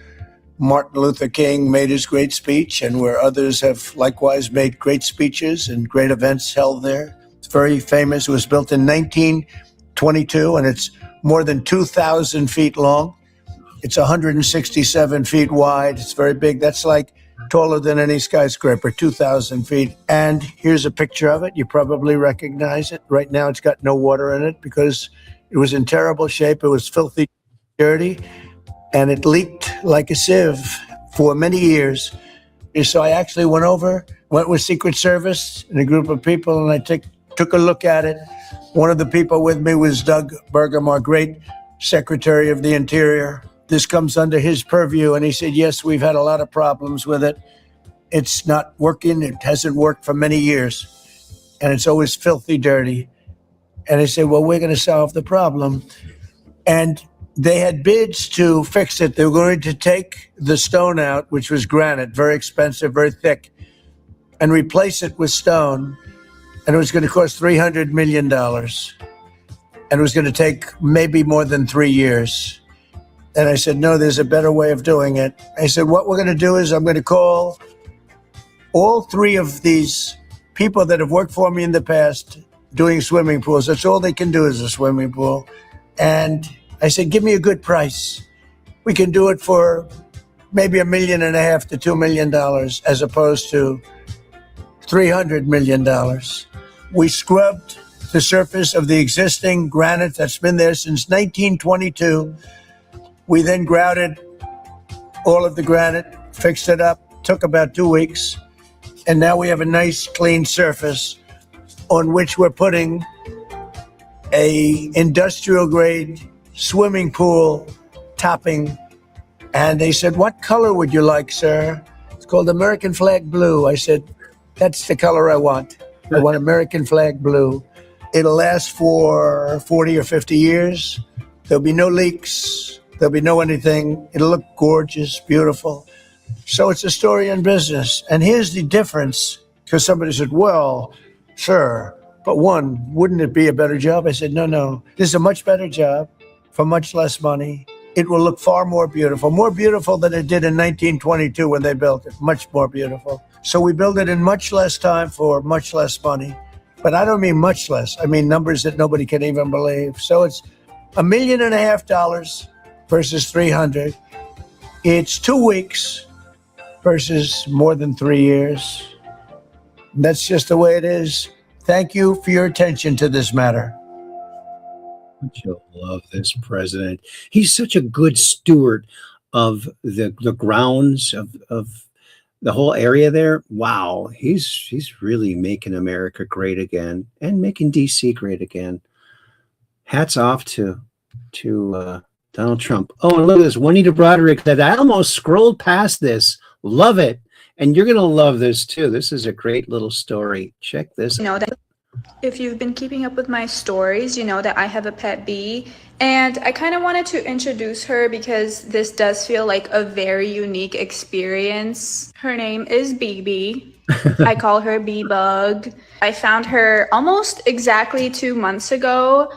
Martin Luther King made his great speech and where others have likewise made great speeches and great events held there. It's very famous. It was built in 1922 and it's more than 2,000 feet long. It's 167 feet wide. It's very big. That's like taller than any skyscraper, 2,000 feet. And here's a picture of it. You probably recognize it. Right now, it's got no water in it because it was in terrible shape. It was filthy, dirty, and it leaked like a sieve for many years. And so I actually went with Secret Service and a group of people, and I took a look at it. One of the people with me was Doug Burgum, our great Secretary of the Interior. This comes under his purview. And he said, yes, we've had a lot of problems with it. It's not working. It hasn't worked for many years. And it's always filthy dirty. And I said, well, we're going to solve the problem. And they had bids to fix it. They were going to take the stone out, which was granite, very expensive, very thick, and replace it with stone. And it was going to cost $300 million. And it was going to take maybe more than 3 years. And I said, no, there's a better way of doing it. I said, what we're going to do is I'm going to call all three of these people that have worked for me in the past doing swimming pools. That's all they can do is a swimming pool. And I said, give me a good price. We can do it for maybe $1.5 million to $2 million as opposed to $300 million. We scrubbed the surface of the existing granite that's been there since 1922. We then grouted all of the granite, fixed it up, took about 2 weeks, and now we have a nice clean surface on which we're putting a industrial grade swimming pool topping. And they said, what color would you like, sir? It's called American flag blue. I said, that's the color I want. I want American flag blue. It'll last for 40 or 50 years. There'll be no leaks. There'll be no anything. It'll look gorgeous, beautiful. So it's a story in business. And here's the difference, because somebody said, well, sure, but wouldn't it be a better job? I said, no, this is a much better job for much less money. It will look far more beautiful than it did in 1922 when they built it, much more beautiful. So we built it in much less time for much less money. But I don't mean much less. I mean numbers that nobody can even believe. So it's $1.5 million versus 300. It's 2 weeks versus more than 3 years. That's just the way it is. Thank you for your attention to this matter. You'll love this president. He's such a good steward of the grounds of the whole area there. Wow, he's really making America great again and making DC great again. Hats off to Donald Trump. Oh, and look at this. Juanita Broderick said, I almost scrolled past this. Love it. And you're going to love this too. This is a great little story. Check this out. If you've been keeping up with my stories, you know that I have a pet bee, and I kind of wanted to introduce her because this does feel like a very unique experience. Her name is BB. I call her Bee Bug. I found her almost exactly 2 months ago,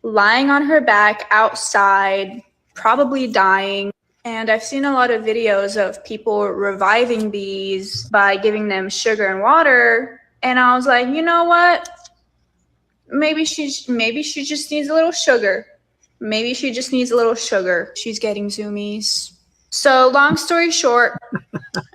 lying on her back outside, probably dying. And I've seen a lot of videos of people reviving bees by giving them sugar and water. And I was like, you know what? Maybe she just needs a little sugar. Maybe she just needs a little sugar. She's getting zoomies. So long story short,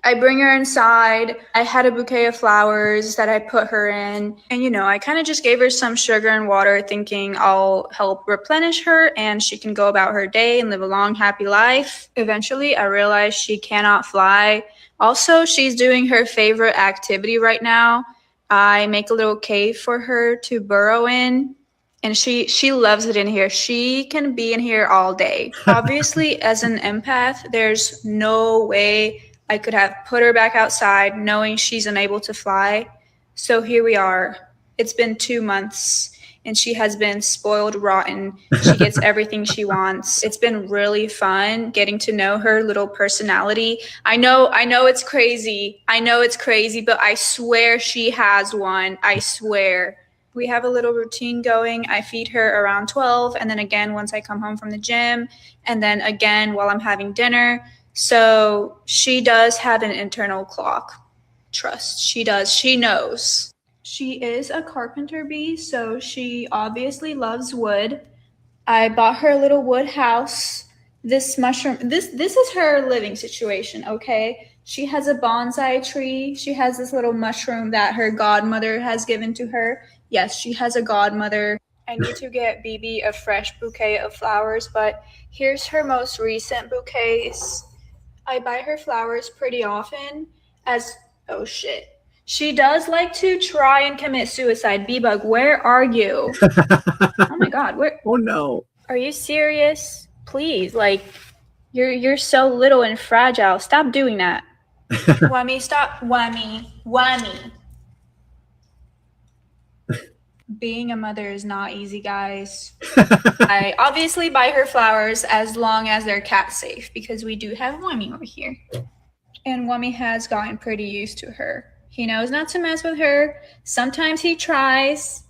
I bring her inside. I had a bouquet of flowers that I put her in. And, you know, I kind of just gave her some sugar and water thinking I'll help replenish her and she can go about her day and live a long, happy life. Eventually, I realized she cannot fly. Also, she's doing her favorite activity right now. I make a little cave for her to burrow in. And she loves it in here. She can be in here all day. Obviously, as an empath, there's no way I could have put her back outside knowing she's unable to fly. So here we are. It's been 2 months and she has been spoiled rotten. She gets everything she wants. It's been really fun getting to know her little personality. I know it's crazy. But I swear she has one. I swear. We have a little routine going. I feed her around 12 and then again once I come home from the gym and then again while I'm having dinner. So she does have an internal clock. Trust, she does. She knows. She is a carpenter bee, so she obviously loves wood. I bought her a little wood house. This mushroom, this is her living situation, okay? She has a bonsai tree. She has this little mushroom that her godmother has given to her. Yes, she has a godmother. I need to get BB a fresh bouquet of flowers, but here's her most recent bouquets. I buy her flowers pretty often oh shit. She does like to try and commit suicide. Bee-Bug, where are you? Oh my God, where? Oh no. Are you serious? Please, like, you're so little and fragile. Stop doing that. Whammy, stop. Whammy. Being a mother is not easy, guys. I obviously buy her flowers as long as they're cat safe because we do have Whammy over here. And Whammy has gotten pretty used to her. He knows not to mess with her. Sometimes he tries,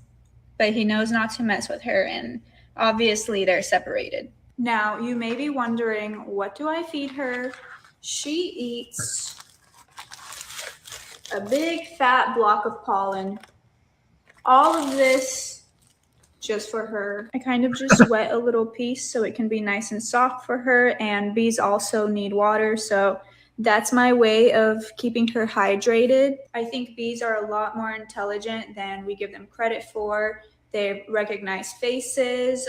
but he knows not to mess with her. And obviously they're separated. Now, you may be wondering, what do I feed her? She eats a big fat block of pollen. All of this just for her. I kind of just wet a little piece so it can be nice and soft for her. And bees also need water, so that's my way of keeping her hydrated. I think bees are a lot more intelligent than we give them credit for. They recognize faces.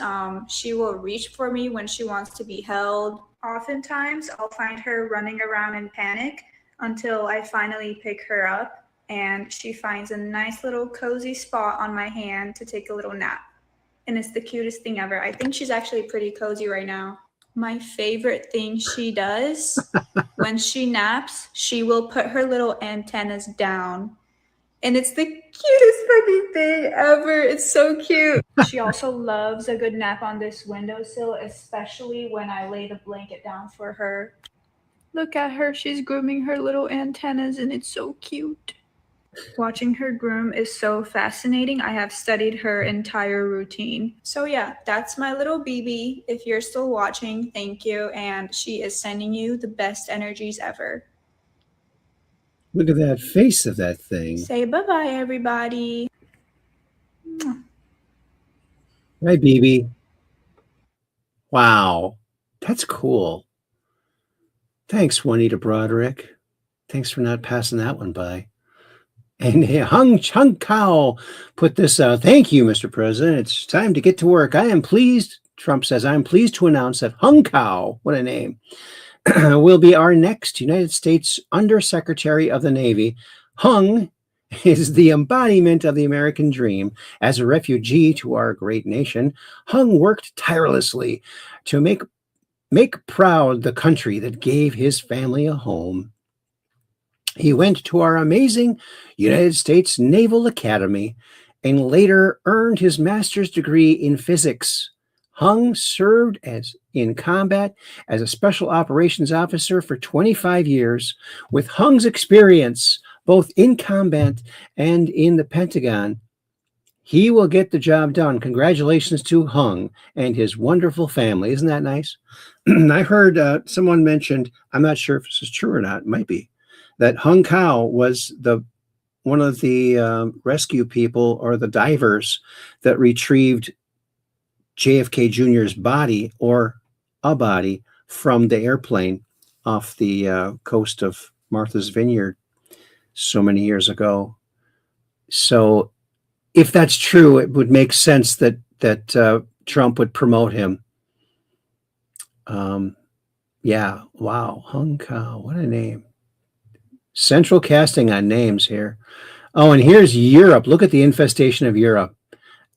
She will reach for me when she wants to be held. Oftentimes, I'll find her running around in panic until I finally pick her up and she finds a nice little cozy spot on my hand to take a little nap. And it's the cutest thing ever. I think she's actually pretty cozy right now. My favorite thing she does when she naps, she will put her little antennas down. And it's the cutest fucking thing ever. It's so cute. She also loves a good nap on this windowsill, especially when I lay the blanket down for her. Look at her. She's grooming her little antennas and it's so cute. Watching her groom is so fascinating. I have studied her entire routine. So yeah, that's my little BB. If you're still watching, thank you. And she is sending you the best energies ever. Look at that face of that thing. Say bye-bye, everybody. Hi, BB. Wow, that's cool. Thanks, Juanita Broderick. Thanks for not passing that one by. And Hung Chung Kao put this out. Thank you, Mr. President. It's time to get to work. I am pleased, Trump says, I am pleased to announce that Hung Kao, what a name, will be our next United States Undersecretary of the Navy. Hung is the embodiment of the American dream. As a refugee to our great nation, Hung worked tirelessly to make proud the country that gave his family a home. He went to our amazing United States Naval Academy and later earned his master's degree in physics. Hung served in combat as a special operations officer for 25 years. With Hung's experience both in combat and in the Pentagon, he will get the job done. Congratulations to Hung and his wonderful family. Isn't that nice? I heard someone mentioned, I'm not sure if this is true or not, it might be, that Hung Kao was one of the rescue people or the divers that retrieved JFK Jr.'s body or a body from the airplane off the coast of Martha's Vineyard so many years ago. So if that's true, it would make sense that Trump would promote him. Yeah, wow, Hung Kao, what a name. Central casting on names here. Oh, and here's Europe. Look at the infestation of Europe.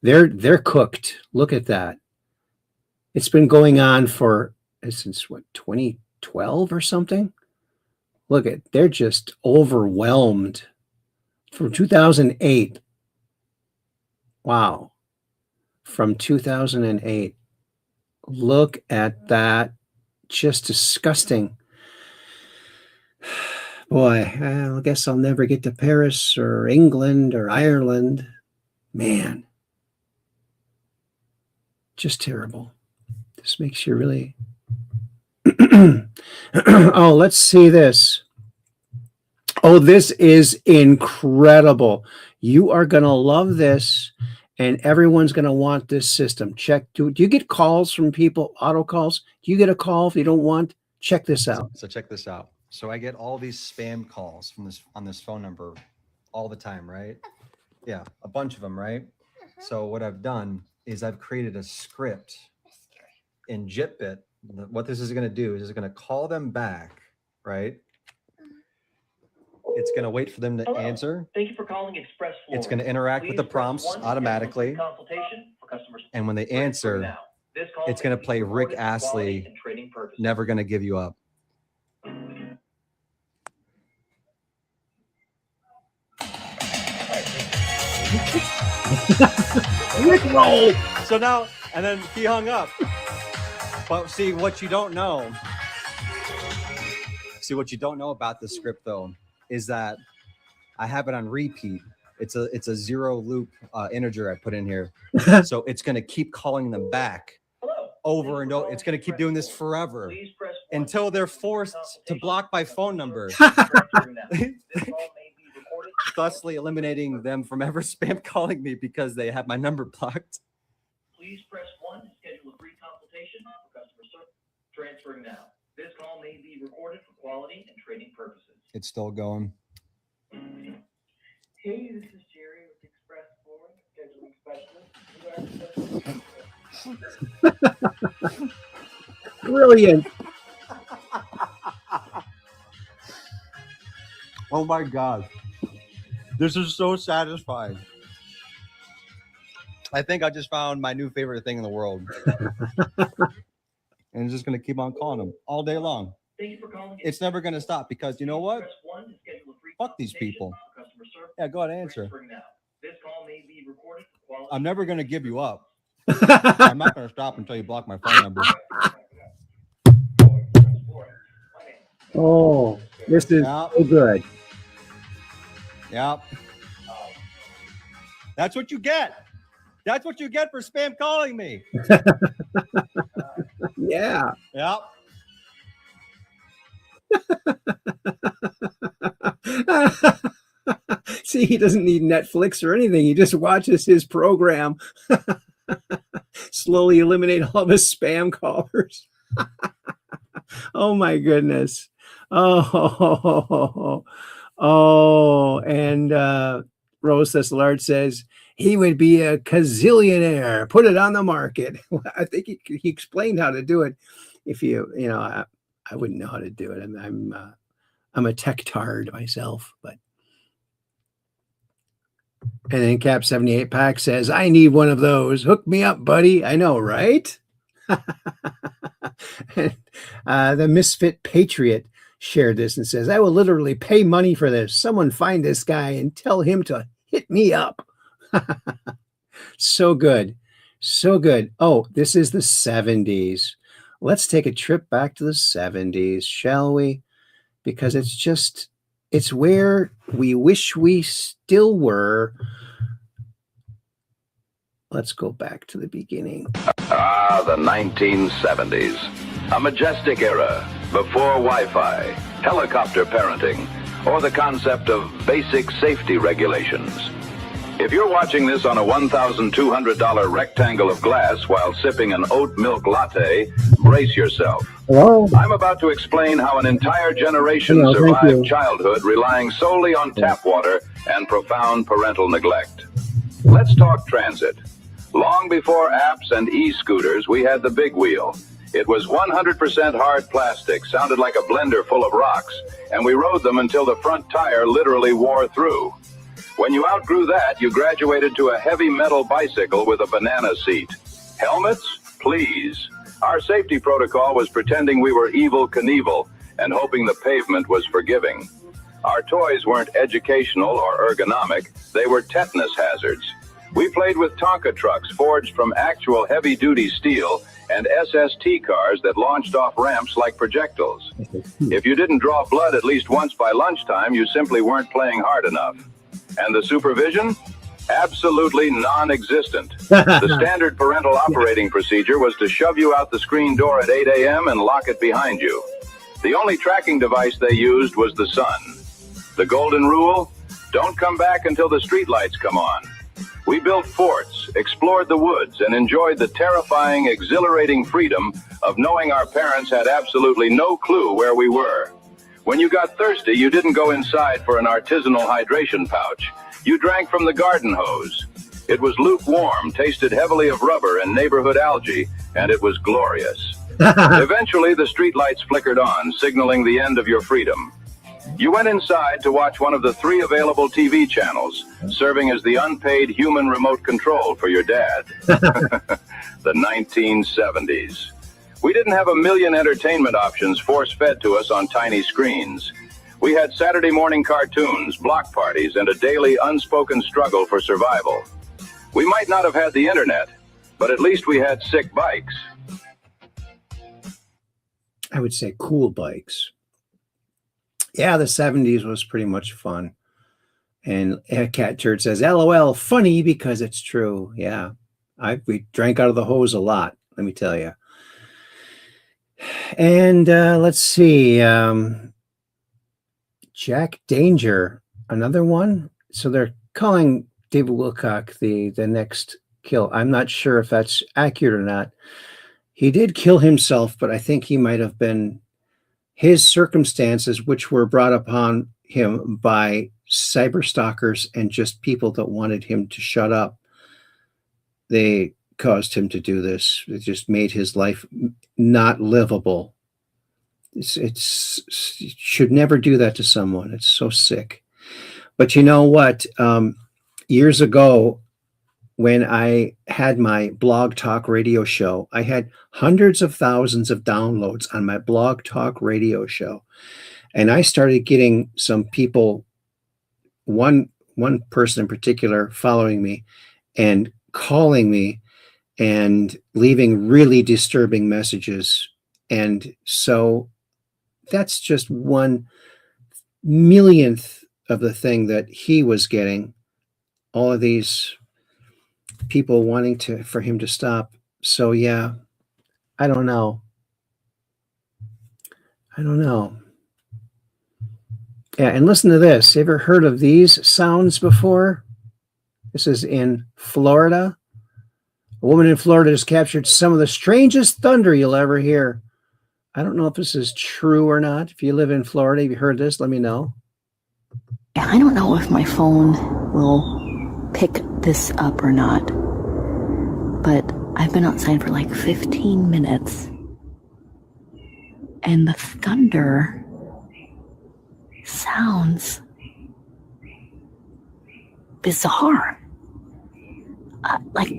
They're cooked. Look at that. It's been going on since what, 2012 or something? Look at, they're just overwhelmed from 2008. Wow. From 2008. Look at that. Just disgusting. Boy, I guess I'll never get to Paris or England or Ireland. Man. Just terrible. This makes you really... Oh, let's see this. Oh, this is incredible. You are going to love this, and everyone's going to want this system. Check. Do you get calls from people, auto calls? Do you get a call if you don't want? Check this out. So check this out. So I get all these spam calls from on this phone number all the time, right? Yeah, a bunch of them, right? So what I've done is I've created a script in JitBit. What this is going to do is it's going to call them back, right? It's going to wait for them to answer. Thank you for calling Express Florida. It's going to interact with the prompts automatically. And when they answer, it's going to play Rick Astley, Never Gonna Give You Up. Rick roll. So now, and then he hung up. But see, what you don't know about this script though is that I have it on repeat. It's a zero loop integer I put in here. So it's going to keep calling them back over and over. It's going to keep doing this forever until they're forced to block my phone number. Thusly eliminating them from ever spam calling me because they have my number blocked. Please press 1 to schedule a free consultation for customer service. Transferring now. This call may be recorded for quality and training purposes. It's still going. Hey, this is Jerry with Express Florida, scheduling specialist. Brilliant. Oh my God. This is so satisfying. I think I just found my new favorite thing in the world. And it's just going to keep on calling them all day long. Thank you for calling. It's never going to stop because you know what? Fuck these people. Yeah, go ahead and answer. This call may be recorded for quality. I'm never going to give you up. I'm not going to stop until you block my phone number. Oh, this is so good. Yep. That's what you get. That's what you get for spam calling me. Yeah. Yep. See, he doesn't need Netflix or anything. He just watches his program slowly eliminate all of his spam callers. Oh my goodness. Oh, and Rose Thessalard says he would be a gazillionaire. Put it on the market. I think he explained how to do it. If I wouldn't know how to do it. I'm a tech tard myself, but. And then Cap 78 Pack says, I need one of those. Hook me up, buddy. I know, right? The Misfit Patriot shared this and says, I will literally pay money for this. Someone find this guy and tell him to hit me up. So good. So good. Oh, this is the 70s. Let's take a trip back to the 70s, shall we? Because it's where we wish we still were. Let's go back to the beginning. The 1970s. A majestic era before Wi-Fi, helicopter parenting, or the concept of basic safety regulations. If you're watching this on a $1,200 rectangle of glass while sipping an oat milk latte, brace yourself. Hello? I'm about to explain how an entire generation Hello, thank survived you. childhood relying solely on tap water and profound parental neglect. Let's talk transit. Long before apps and e-scooters, we had the big wheel. It was 100% hard plastic, sounded like a blender full of rocks, and we rode them until the front tire literally wore through. When you outgrew that, you graduated to a heavy metal bicycle with a banana seat. Helmets? Please. Our safety protocol was pretending we were Evel Knievel and hoping the pavement was forgiving. Our toys weren't educational or ergonomic, they were tetanus hazards. We played with Tonka trucks forged from actual heavy-duty steel and SST cars that launched off ramps like projectiles. If you didn't draw blood at least once by lunchtime, you simply weren't playing hard enough. And the supervision? Absolutely non-existent. The standard parental operating procedure was to shove you out the screen door at 8 a.m. and lock it behind you. The only tracking device they used was the sun. The golden rule? Don't come back until the streetlights come on. We built forts, explored the woods, and enjoyed the terrifying, exhilarating freedom of knowing our parents had absolutely no clue where we were. When you got thirsty, you didn't go inside for an artisanal hydration pouch. You drank from the garden hose. It was lukewarm, tasted heavily of rubber and neighborhood algae, and it was glorious. Eventually, the streetlights flickered on, signaling the end of your freedom. You went inside to watch one of the 3 available TV channels, serving as the unpaid human remote control for your dad. The 1970s. We didn't have a million entertainment options force-fed to us on tiny screens. We had Saturday morning cartoons, block parties, and a daily unspoken struggle for survival. We might not have had the internet, but at least we had sick bikes. I would say cool bikes. Yeah, the 70s was pretty much fun. And Cat Turd says, LOL, funny because it's true. Yeah, we drank out of the hose a lot, let me tell you. And let's see. Jack Danger, another one. So they're calling David Wilcock the next kill. I'm not sure if that's accurate or not. He did kill himself, but I think he might have been his circumstances, which were brought upon him by cyber stalkers and just people that wanted him to shut up. They caused him to do this. It just made his life not livable. It should never do that to someone. It's so sick. But you know what? Years ago, when I had my blog talk radio show, I had hundreds of thousands of downloads on my blog talk radio show. And I started getting some people, one person in particular, following me and calling me and leaving really disturbing messages. And so that's just 1/1,000,000th of the thing that he was getting. All of these people wanting for him to stop. So yeah, I don't know. Yeah, and listen to this. You ever heard of these sounds before? This is in Florida. A woman in Florida has captured some of the strangest thunder you'll ever hear. I don't know if this is true or not. If you live in Florida, have you heard this? Let me know. I don't know if my phone will pick this up or not, but I've been outside for like 15 minutes and the thunder sounds bizarre. What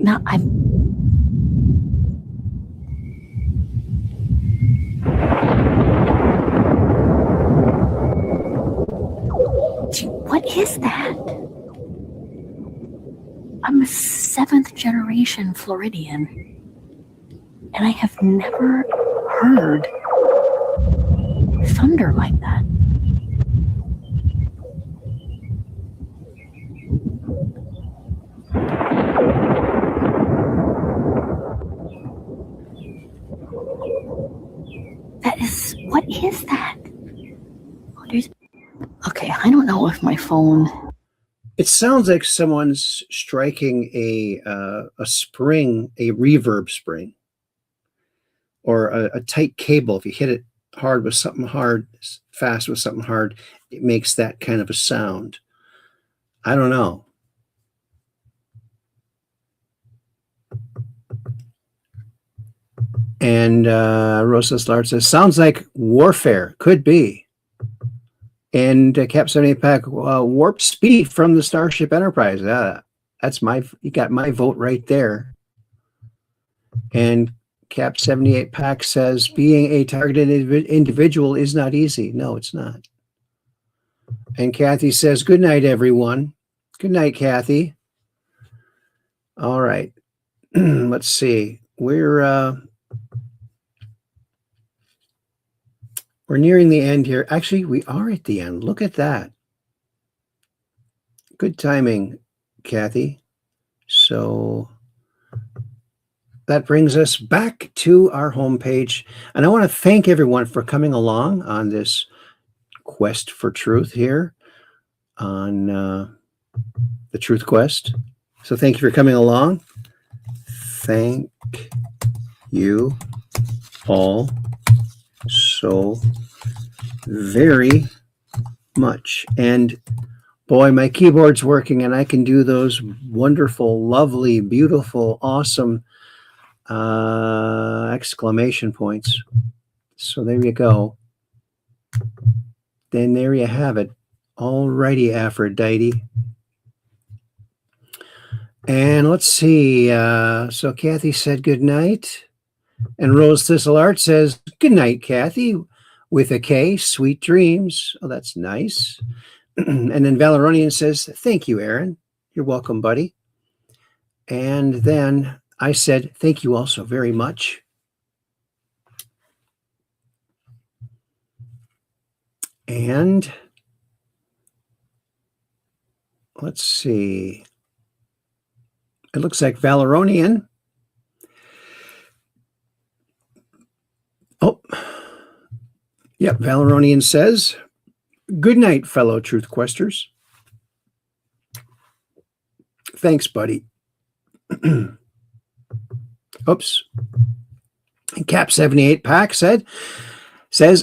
is that? I'm Operation Floridian, and I have never heard thunder like that. What is that? Oh, okay, I don't know if my phone. It sounds like someone's striking a spring, a reverb spring, or a tight cable. If you hit it hard with something hard, fast with something hard, it makes that kind of a sound. I don't know. And Rosa Slart says, sounds like warfare. Could be. And Cap 78 Pack, warp speed from the Starship Enterprise. That's you got my vote right there. And Cap 78 Pack says, being a targeted individual is not easy. No, it's not. And Kathy says, good night, everyone. Good night, Kathy. All right. Let's see. We're nearing the end here. Actually, we are at the end. Look at that. Good timing, Kathy. So that brings us back to our homepage. And I want to thank everyone for coming along on this quest for truth here on the Truth Quest. So thank you for coming along. Thank you all so very much. And boy, my keyboard's working and I can do those wonderful, lovely, beautiful, awesome exclamation points. So there you go. Then there you have it. Alrighty, Aphrodite. And let's see. So Kathy said good night. And Rose Thistle Art says, good night, Kathy, with a K, sweet dreams. Oh, that's nice. And then Valoronian says, thank you, Aaron. You're welcome, buddy. And then I said, thank you also very much. And let's see. It looks like Valoronian. Oh, yep. Valoronian says, good night, fellow Truth Questers. Thanks, buddy. Oops. And Cap 78 Pack says,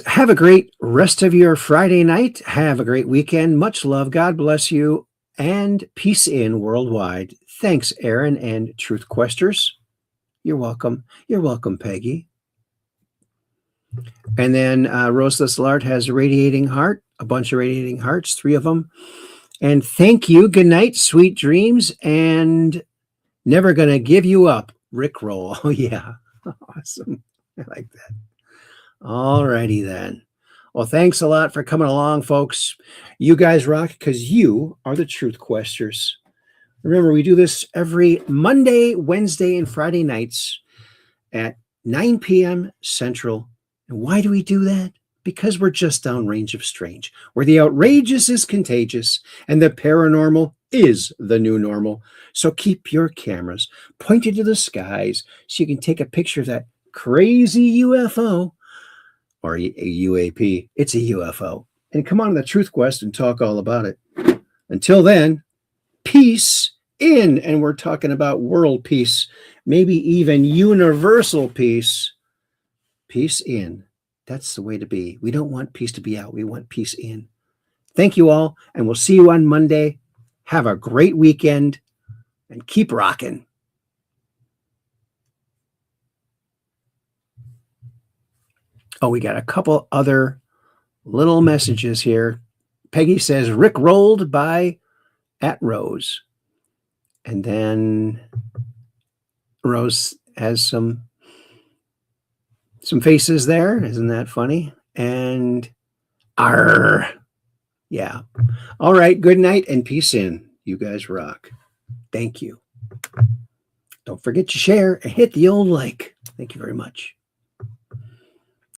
have a great rest of your Friday night. Have a great weekend. Much love. God bless you. And peace in worldwide. Thanks, Aaron and Truth Questers. You're welcome. You're welcome, Peggy. And then Roseless Lart has a radiating heart, a bunch of radiating hearts, 3 of them. And thank you. Good night, sweet dreams, and never gonna give you up. Rickroll. Oh, yeah. Awesome. I like that. All righty then. Well, thanks a lot for coming along, folks. You guys rock because you are the Truth Questers. Remember, we do this every Monday, Wednesday, and Friday nights at 9 p.m. Central. And why do we do that? Because we're just downrange of strange, where the outrageous is contagious and the paranormal is the new normal. So keep your cameras pointed to the skies so you can take a picture of that crazy UFO or a UAP. It's a UFO. And come on to the Truth Quest and talk all about it. Until then, peace in. And we're talking about world peace, maybe even universal peace. Peace in. That's the way to be. We don't want peace to be out. We want peace in. Thank you all, and we'll see you on Monday. Have a great weekend, and keep rocking. Oh, we got a couple other little messages here. Peggy says, Rick rolled by @Rose. And then Rose has some faces there. Isn't that funny? And arr. Yeah. All right. Good night and peace in. You guys rock. Thank you. Don't forget to share and hit the old like. Thank you very much.